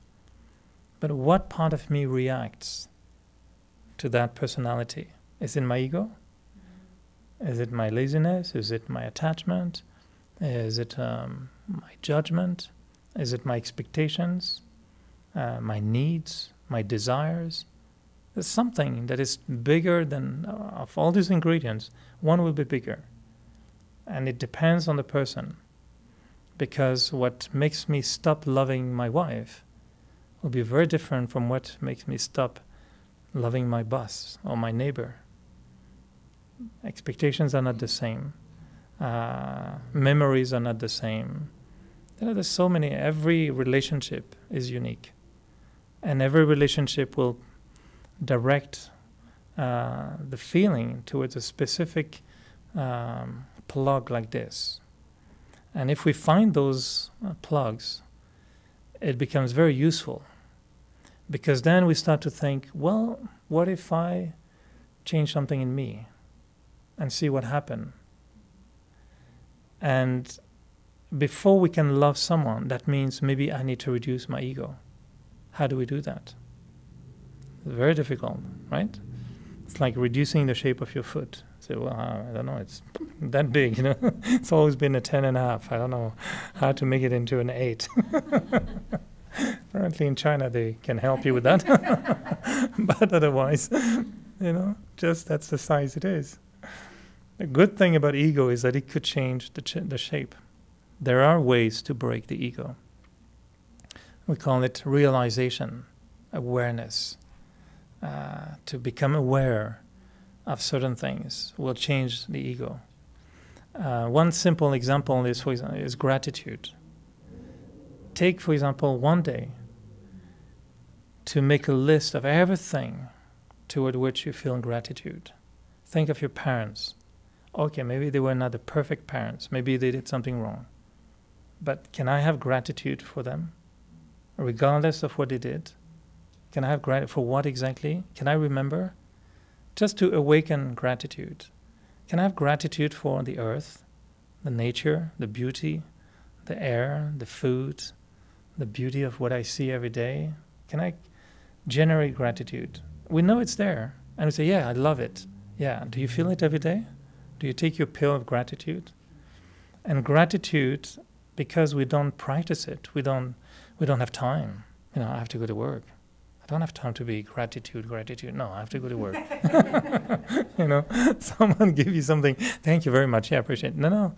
But what part of me reacts to that personality? Is it my ego? Is it my laziness? Is it my attachment? Is it my judgment? Is it my expectations? My needs? My desires? There's something that is bigger than, of all these ingredients, one will be bigger. And it depends on the person. Because what makes me stop loving my wife will be very different from what makes me stop loving my boss or my neighbor. Expectations are not the same. Memories are not the same. There's so many. Every relationship is unique. And every relationship will direct the feeling towards a specific plug like this. And if we find those plugs, it becomes very useful. Because then we start to think, well, what if I change something in me and see what happens? And before we can love someone, that means maybe I need to reduce my ego. How do we do that? It's very difficult, right? It's like reducing the shape of your foot. So, well, I don't know, it's that big, It's always been a 10.5. I don't know how to make it into an 8. Apparently in China they can help you with that. But otherwise, just that's the size it is. The good thing about ego is that it could change the shape. There are ways to break the ego. We call it realization, awareness. To become aware of certain things will change the ego. One simple example is gratitude. Take, for example, one day to make a list of everything toward which you feel gratitude. Think of your parents. Okay, maybe they were not the perfect parents. Maybe they did something wrong. But can I have gratitude for them, regardless of what they did? Can I have gratitude for what exactly? Can I remember? Just to awaken gratitude. Can I have gratitude for the earth, the nature, the beauty, the air, the food, the beauty of what I see every day? Can I generate gratitude? We know it's there. And we say, yeah, I love it. Yeah, do you feel it every day? Do you take your pill of gratitude? And gratitude, because we don't practice it, we don't have time. I have to go to work. I don't have time to be gratitude. No, I have to go to work. Someone give you something. Thank you very much. Yeah, I appreciate it. No.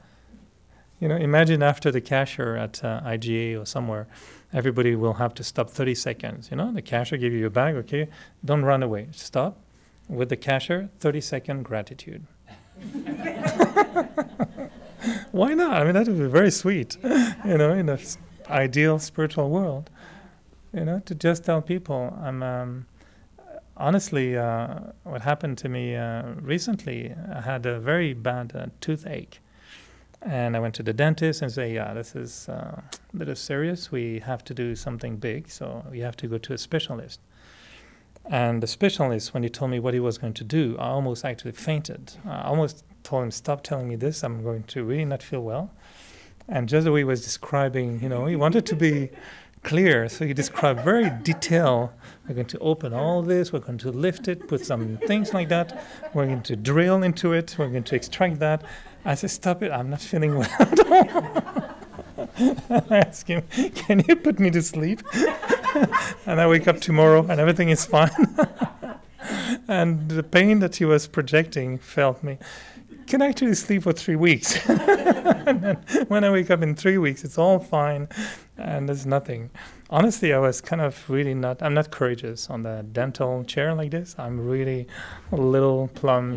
Imagine after the cashier at IGA or somewhere, everybody will have to stop 30 seconds. The cashier give you your bag, okay? Don't run away. Stop. With the cashier, 30-second gratitude. Why not? I mean, that would be very sweet, in an ideal spiritual world. To just tell people, honestly, what happened to me recently, I had a very bad toothache. And I went to the dentist and said, yeah, this is a little serious. We have to do something big, so we have to go to a specialist. And the specialist, when he told me what he was going to do, I almost actually fainted. I almost told him, stop telling me this. I'm going to really not feel well. And just the way he was describing, he wanted to be clear. So he described very detailed. We're going to open all this. We're going to lift it, put some things like that. We're going to drill into it. We're going to extract that. I said, stop it. I'm not feeling well at all. I asked him, can you put me to sleep? And I wake up tomorrow and everything is fine. And the pain that he was projecting felt me. Can actually sleep for 3 weeks. And then when I wake up in 3 weeks, it's all fine and there's nothing. Honestly, I was kind of really I'm not courageous on the dental chair like this. I'm really a little plumb,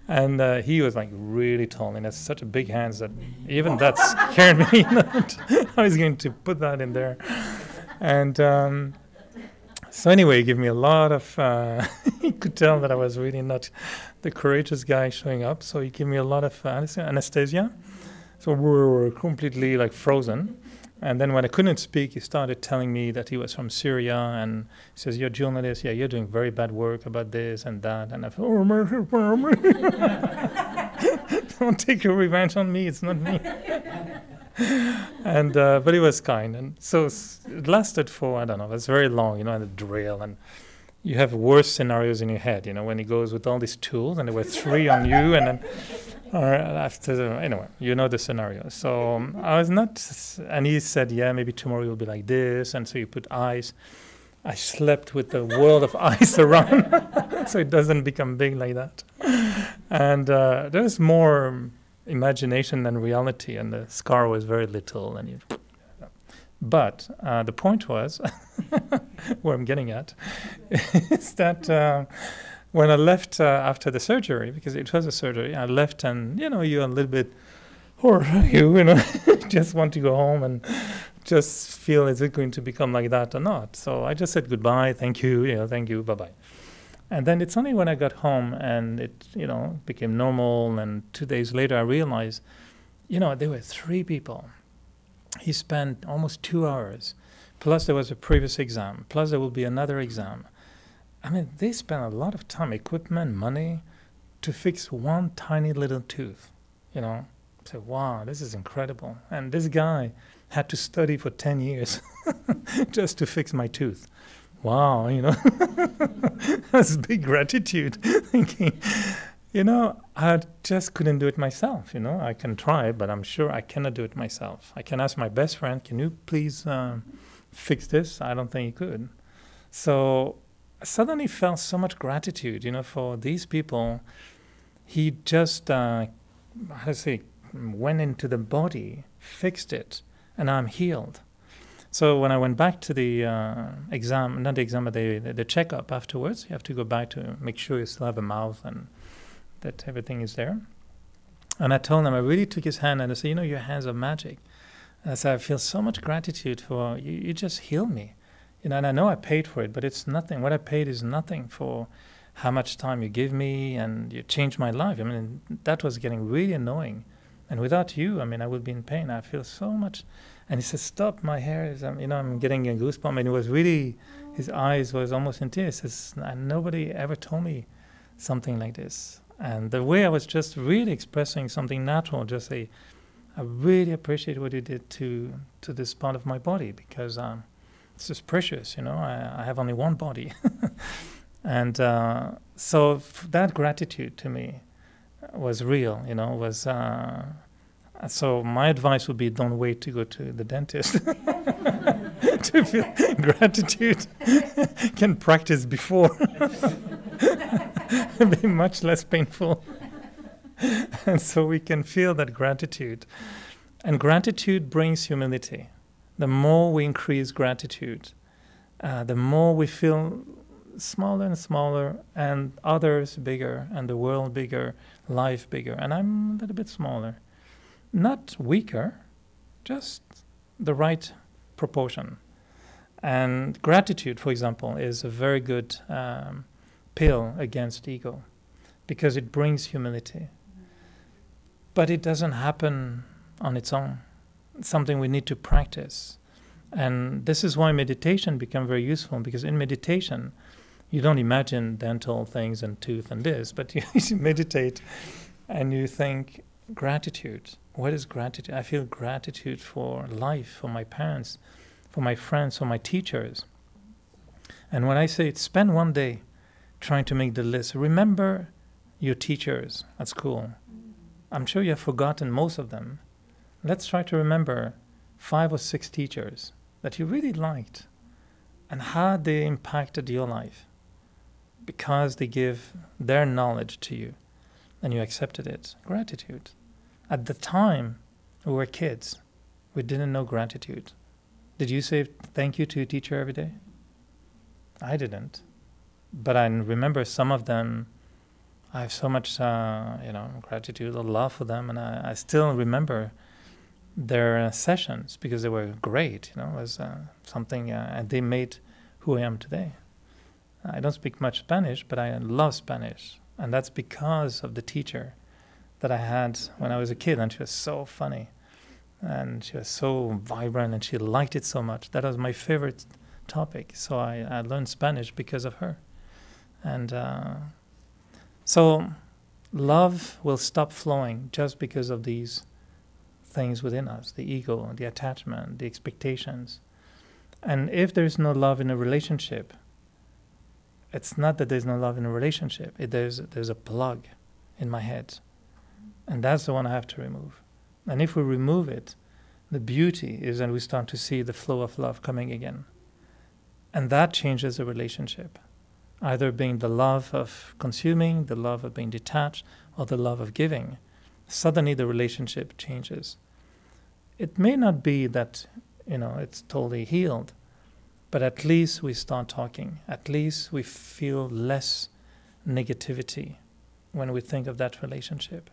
And he was like really tall and has such a big hands that even that scared me. I was going to put that in there. And so anyway, he gave me a lot of, he could tell that I was really not the courageous guy showing up. So he gave me a lot of anesthesia. So we were completely like frozen. And then when I couldn't speak, he started telling me that he was from Syria. And he says, you're a journalist. Yeah, you're doing very bad work about this and that. And I thought, don't take your revenge on me. It's not me. And but he was kind. And so it lasted for, I don't know, it was very long, and the drill. And you have worse scenarios in your head, when he goes with all these tools. And there were 3 on you. And then anyway, the scenario. So I was not, and he said, yeah, maybe tomorrow you'll be like this. And so you put ice. I slept with the world of ice around so it doesn't become big like that. And there's more imagination than reality, and the scar was very little. But the point was, where I'm getting at, is that when I left after the surgery, because it was a surgery, I left and, you're a little bit, just want to go home and just feel, is it going to become like that or not? So I just said goodbye, thank you, thank you, bye-bye. And then it's only when I got home and it, became normal, and 2 days later I realized, there were 3 people. He spent almost 2 hours, plus there was a previous exam, plus there will be another exam. I mean, they spent a lot of time, equipment, money, to fix one tiny little tooth, So, wow, this is incredible. And this guy had to study for 10 years just to fix my tooth. Wow, that's big gratitude. Thinking, I just couldn't do it myself. I can try, but I'm sure I cannot do it myself. I can ask my best friend, can you please fix this? I don't think he could. So I suddenly felt so much gratitude, for these people. He just, went into the body, fixed it, and I'm healed. So when I went back to the exam, not the exam, but the checkup afterwards, you have to go back to make sure you still have a mouth and that everything is there. And I told him, I really took his hand and I said, your hands are magic. And I said, I feel so much gratitude for you. You just healed me. And I know I paid for it, but it's nothing. What I paid is nothing for how much time you give me, and you changed my life. I mean, that was getting really annoying. And without you, I would be in pain. I feel so much. And he said, stop, my hair is, I'm getting a goosebump. And it was really, his eyes was almost in tears. He says, nobody ever told me something like this. And the way I was just really expressing something natural, just say, I really appreciate what you did to this part of my body, because it's just precious, I have only one body. And so that gratitude to me was real, so my advice would be, don't wait to go to the dentist to feel gratitude. Can practice before. It'd be much less painful. And so we can feel that gratitude. And gratitude brings humility. The more we increase gratitude, the more we feel smaller and smaller, and others bigger, and the world bigger, life bigger. And I'm a little bit smaller. Not weaker, just the right proportion. And gratitude, for example, is a very good pill against ego, because it brings humility. But it doesn't happen on its own. It's something we need to practice. And this is why meditation becomes very useful, because in meditation, you don't imagine dental things and tooth and this, but you meditate and you think, gratitude. What is gratitude? I feel gratitude for life, for my parents, for my friends, for my teachers. And when I say spend one day trying to make the list, remember your teachers at school. I'm sure you have forgotten most of them. Let's try to remember 5 or 6 teachers that you really liked and how they impacted your life, because they give their knowledge to you and you accepted it. Gratitude. At the time we were kids, we didn't know gratitude. Did you say thank you to your teacher every day? I didn't. But I remember some of them, I have so much gratitude or love for them, and I still remember their sessions because they were great. It was something, and they made who I am today. I don't speak much Spanish, but I love Spanish, and that's because of the teacher that I had when I was a kid, and she was so funny, and she was so vibrant, and she liked it so much. That was my favorite topic, so I learned Spanish because of her. And so love will stop flowing just because of these things within us, the ego, the attachment, the expectations. And if there's no love in a relationship, it's not that there's no love in a relationship. There's a plug in my head. And that's the one I have to remove. And if we remove it, the beauty is that we start to see the flow of love coming again. And that changes the relationship. Either being the love of consuming, the love of being detached, or the love of giving. Suddenly the relationship changes. It may not be that, it's totally healed, but at least we start talking. At least we feel less negativity when we think of that relationship.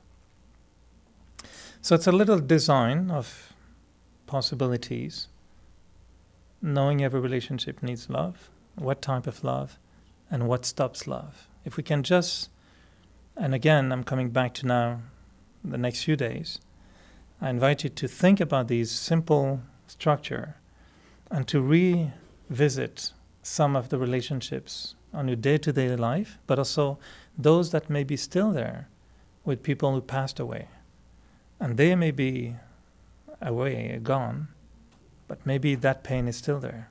So it's a little design of possibilities. Knowing every relationship needs love, what type of love, and what stops love. If we can just, and again, I'm coming back to now the next few days, I invite you to think about these simple structure and to revisit some of the relationships on your day-to-day life, but also those that may be still there with people who passed away. And they may be away, gone, but maybe that pain is still there.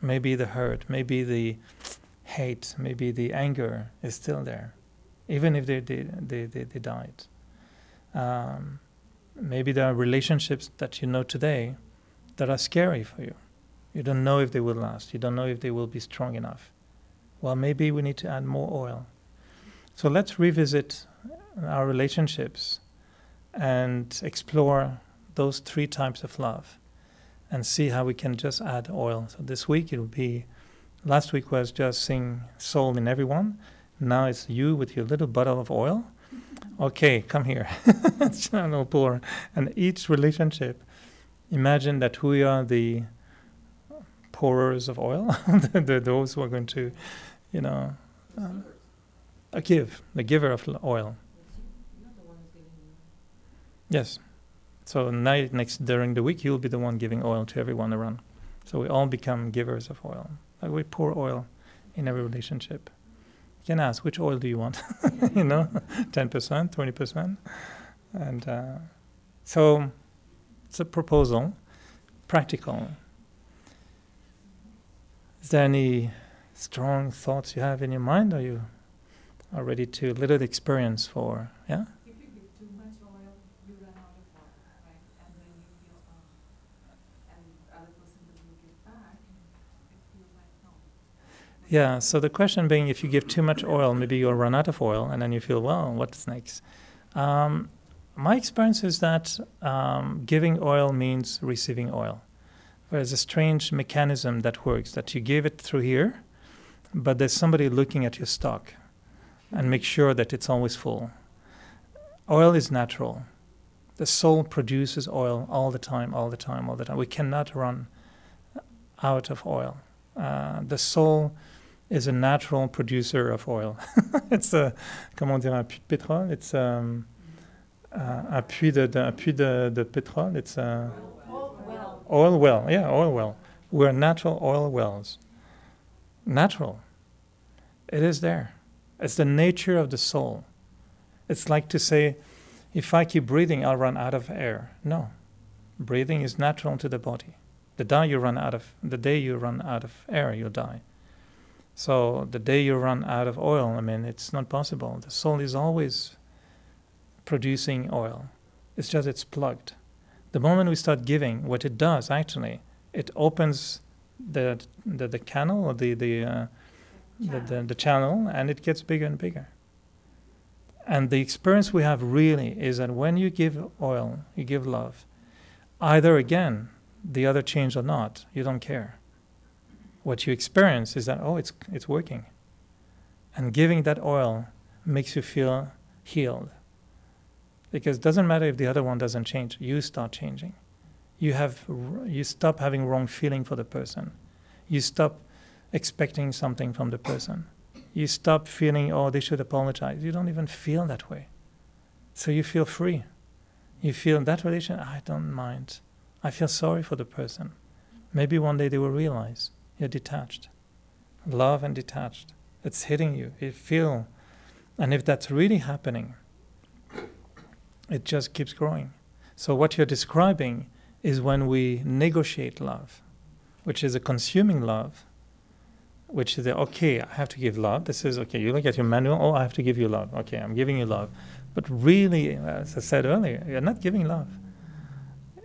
Maybe the hurt, maybe the hate, maybe the anger is still there, even if they died. Maybe there are relationships that you know today that are scary for you. You don't know if they will last. You don't know if they will be strong enough. Well, maybe we need to add more oil. So let's revisit our relationships and explore those 3 types of love and see how we can just add oil. So this week it will be, last week was just seeing soul in everyone. Now it's you with your little bottle of oil. Okay, come here. Channel pour. And each relationship, imagine that we are the pourers of oil, those who are going to, the giver of oil. Yes. So during the week, you'll be the one giving oil to everyone around. So we all become givers of oil. Like we pour oil in every relationship. You can ask, which oil do you want? 10%, 20%. And so it's a proposal, practical. Is there any strong thoughts you have in your mind? Are you ready to little experience for, yeah? If you give too much oil, you run out of oil, right? And then you feel, and the other person doesn't give back, and it feels like no. Yeah, so the question being, if you give too much oil, maybe you'll run out of oil, and then you feel, well, what's next? My experience is that giving oil means receiving oil. There's a strange mechanism that works, that you give it through here, but there's somebody looking at your stock and make sure that it's always full. Oil is natural. The soul produces oil all the time, all the time, all the time. We cannot run out of oil. The soul is a natural producer of oil. It's un puits de pétrole. It's un puits de pétrole. It's oil well. Yeah, oil well. We're natural oil wells. Natural. It is there. It's the nature of the soul. It's like to say, if I keep breathing, I'll run out of air. No. Breathing is natural to the body. The day you run out of air, you'll die. So the day you run out of oil, it's not possible. The soul is always producing oil. It's just it's plugged. The moment we start giving, what it does actually, it opens the canal or the channel, and it gets bigger and bigger. And the experience we have really is that when you give oil, you give love, either again, the other changed or not, you don't care. What you experience is that, it's working. And giving that oil makes you feel healed. Because it doesn't matter if the other one doesn't change, you start changing. You stop having wrong feeling for the person. You stop expecting something from the person. You stop feeling, they should apologize. You don't even feel that way. So you feel free. You feel that relation, I don't mind. I feel sorry for the person. Maybe one day they will realize you're detached. Love and detached. It's hitting you. You feel. And if that's really happening, it just keeps growing. So what you're describing is when we negotiate love, which is a consuming love, which is I have to give love. This is, you look at your manual, I have to give you love. Okay, I'm giving you love. But really, as I said earlier, you're not giving love.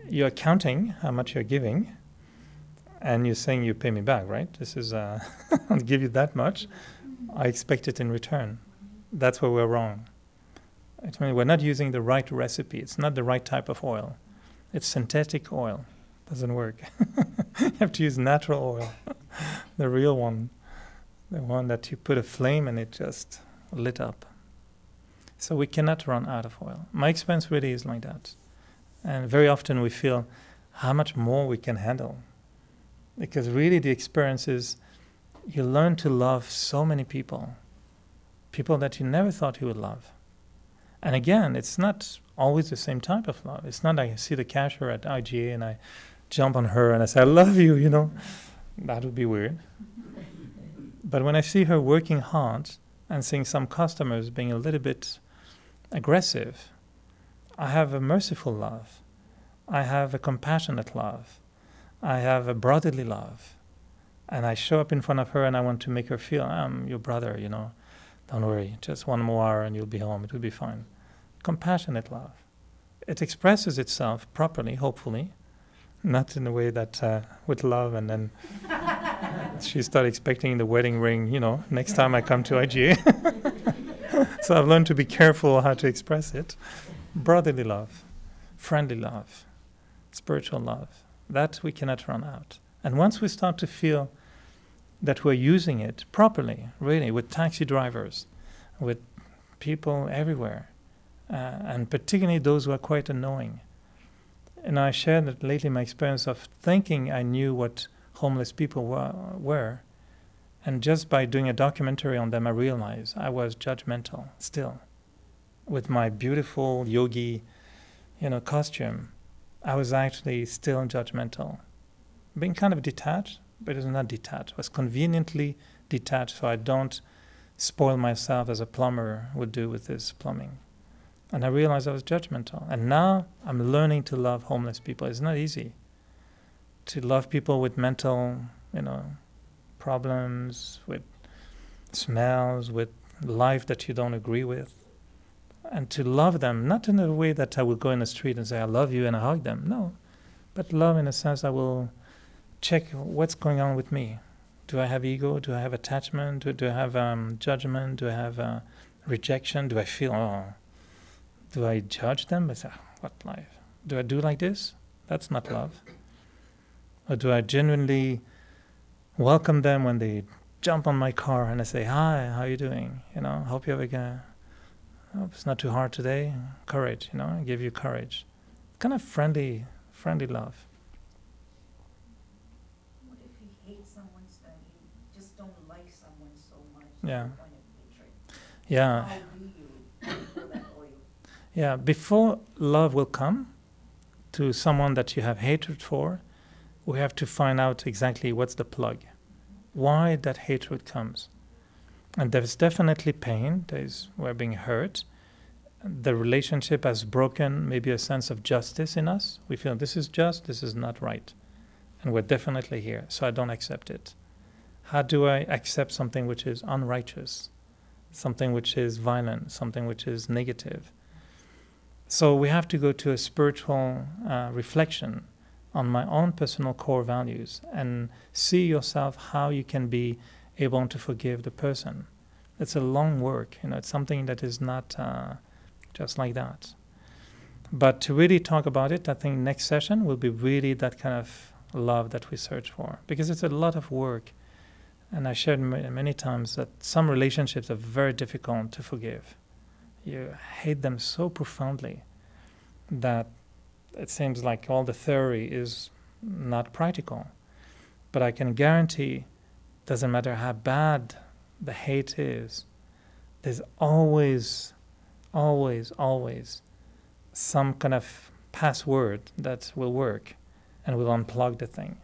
You're counting how much you're giving, and you're saying you pay me back, right? This is, I'll give you that much. I expect it in return. That's where we're wrong. We're not using the right recipe. It's not the right type of oil. It's synthetic oil. Doesn't work. You have to use natural oil, the real one, the one that you put a flame and it just lit up. So we cannot run out of oil. My experience really is like that. And very often we feel how much more we can handle. Because really the experience is you learn to love so many people that you never thought you would love. And again, it's not always the same type of love. It's not like I see the cashier at IGA and I jump on her and I say, I love you, That would be weird. But when I see her working hard and seeing some customers being a little bit aggressive, I have a merciful love. I have a compassionate love. I have a brotherly love. And I show up in front of her and I want to make her feel, I'm your brother, you know. Don't worry, just 1 more hour and you'll be home. It will be fine. Compassionate love. It expresses itself properly, hopefully. Not in a way that with love and then she started expecting the wedding ring, you know, next time I come to IGA. So I've learned to be careful how to express it. Brotherly love, friendly love, spiritual love. That we cannot run out. And once we start to feel that we're using it properly, really, with taxi drivers, with people everywhere, and particularly those who are quite annoying. And I shared that lately my experience of thinking I knew what homeless people were, and just by doing a documentary on them, I realized I was judgmental still. With my beautiful yogi, costume, I was actually still judgmental. Being kind of detached, but it's not detached. I was conveniently detached so I don't spoil myself as a plumber would do with his plumbing. And I realized I was judgmental. And now I'm learning to love homeless people. It's not easy to love people with mental, problems, with smells, with life that you don't agree with. And to love them, not in a way that I will go in the street and say, I love you, and I hug them. No. But love in a sense I will check what's going on with me. Do I have ego? Do I have attachment? Do I have judgment? Do I have rejection? Do I feel, do I judge them? I say, what life? Do I do like this? That's not love. Or do I genuinely welcome them when they jump on my car and I say, hi, how are you doing? Hope you have hope it's not too hard today. Courage, I give you courage. Kind of friendly love. What if you hate someone, you just don't like someone so much? Yeah. To the point of hatred? Yeah. How do you pour that oil? Yeah, before love will come to someone that you have hatred for, we have to find out exactly what's the plug. Why that hatred comes. And there's definitely pain. We're being hurt. The relationship has broken maybe a sense of justice in us. We feel this is just, this is not right. And we're definitely here, so I don't accept it. How do I accept something which is unrighteous? Something which is violent, something which is negative? So we have to go to a spiritual reflection on my own personal core values and see yourself how you can be able to forgive the person. It's a long work, it's something that is not just like that. But to really talk about it, I think next session will be really that kind of love that we search for, because it's a lot of work. And I shared many times that some relationships are very difficult to forgive. You hate them so profoundly that it seems like all the theory is not practical. But I can guarantee, doesn't matter how bad the hate is, there's always some kind of password that will work and will unplug the thing.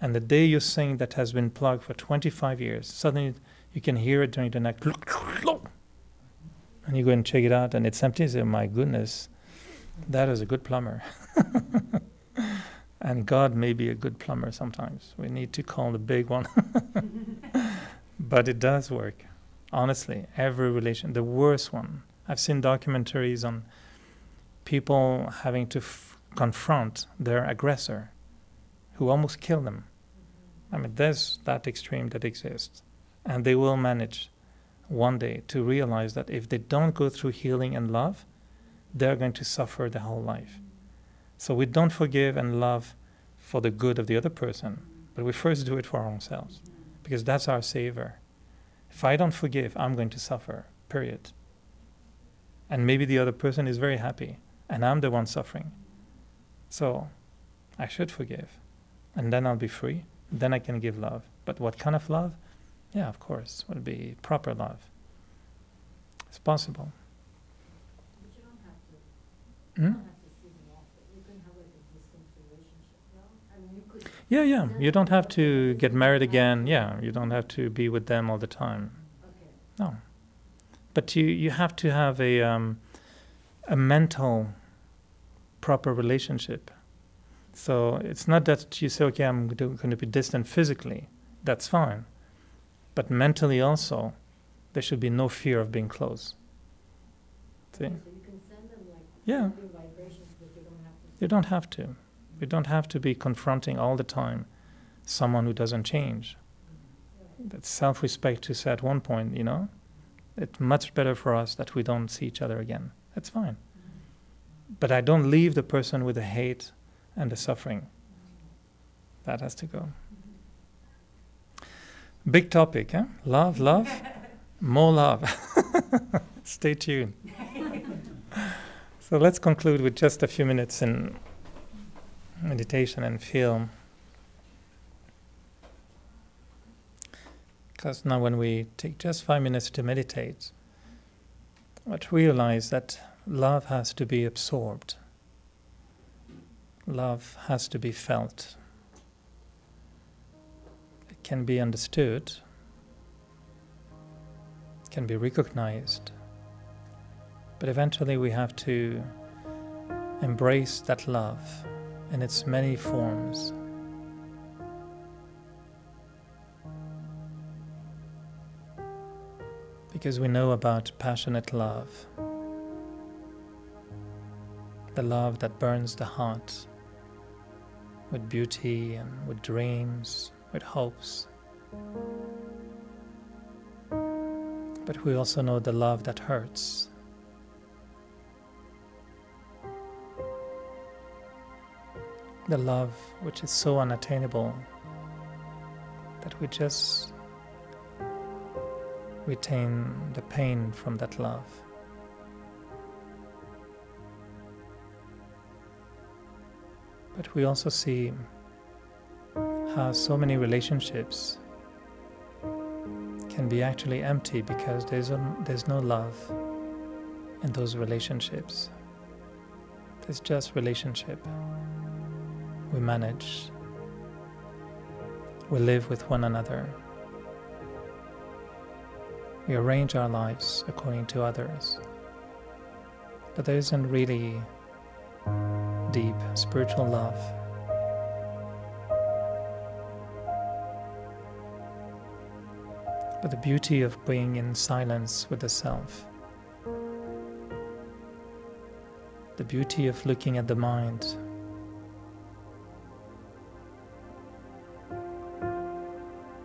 And the day you sing that has been plugged for 25 years, suddenly you can hear it during the night. And you go and check it out and it's empty. You say, my goodness, that is a good plumber. And God may be a good plumber sometimes. We need to call the big one. But it does work. Honestly, every relation, the worst one. I've seen documentaries on people having to confront their aggressor who almost kill them. I mean, there's that extreme that exists. And they will manage one day to realize that if they don't go through healing and love, they're going to suffer their whole life. So we don't forgive and love for the good of the other person, but we first do it for ourselves, because that's our savior. If I don't forgive, I'm going to suffer, period. And maybe the other person is very happy, and I'm the one suffering. So I should forgive, and then I'll be free. Then I can give love. But what kind of love? Yeah, of course, would be proper love. It's possible. But you don't have to. Hmm? You don't have to see them off, but you can have like a distant relationship. I mean, you could. Yeah. You don't have to get married again. Yeah, you don't have to be with them all the time. Okay. No. But you have to have a mental proper relationship. So it's not that you say, okay, I'm going to be distant physically. That's fine. But mentally also, there should be no fear of being close. See? So you can send them like Yeah. your vibrations, but you don't have to. You don't have to. You don't have to be confronting all the time someone who doesn't change. Right. That's self-respect to say at one point, you know, it's much better for us that we don't see each other again. That's fine. But I don't leave the person with the hate and the suffering. That has to go. Big topic, huh? Love, love, more love. Stay tuned. So let's conclude with just a few minutes in meditation and feel. Because now when we take just 5 minutes to meditate, but realize that love has to be absorbed. Love has to be felt. It can be understood, can be recognized, but eventually we have to embrace that love in its many forms. Because we know about passionate love, the love that burns the heart with beauty and with dreams, with hopes. But we also know the love that hurts. The love which is so unattainable that we just retain the pain from that love. But we also see how so many relationships can be actually empty because there's no love in those relationships. There's just relationship. We manage. We live with one another. We arrange our lives according to others. But there isn't really deep spiritual love. But the beauty of being in silence with the self, the beauty of looking at the mind,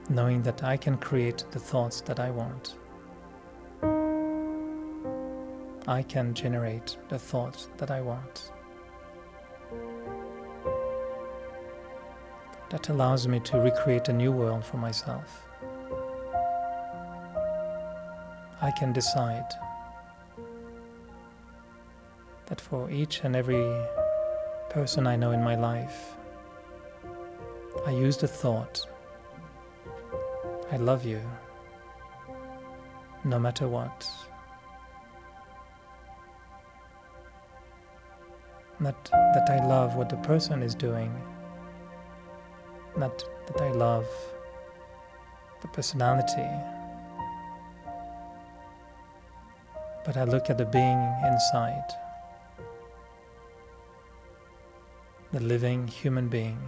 knowing that I can create the thoughts that I want. I can generate the thoughts that I want. That allows me to recreate a new world for myself. I can decide that for each and every person I know in my life, I use the thought, I love you, no matter what. Not that I love what the person is doing, not that I love the personality, but I look at the being inside, the living human being.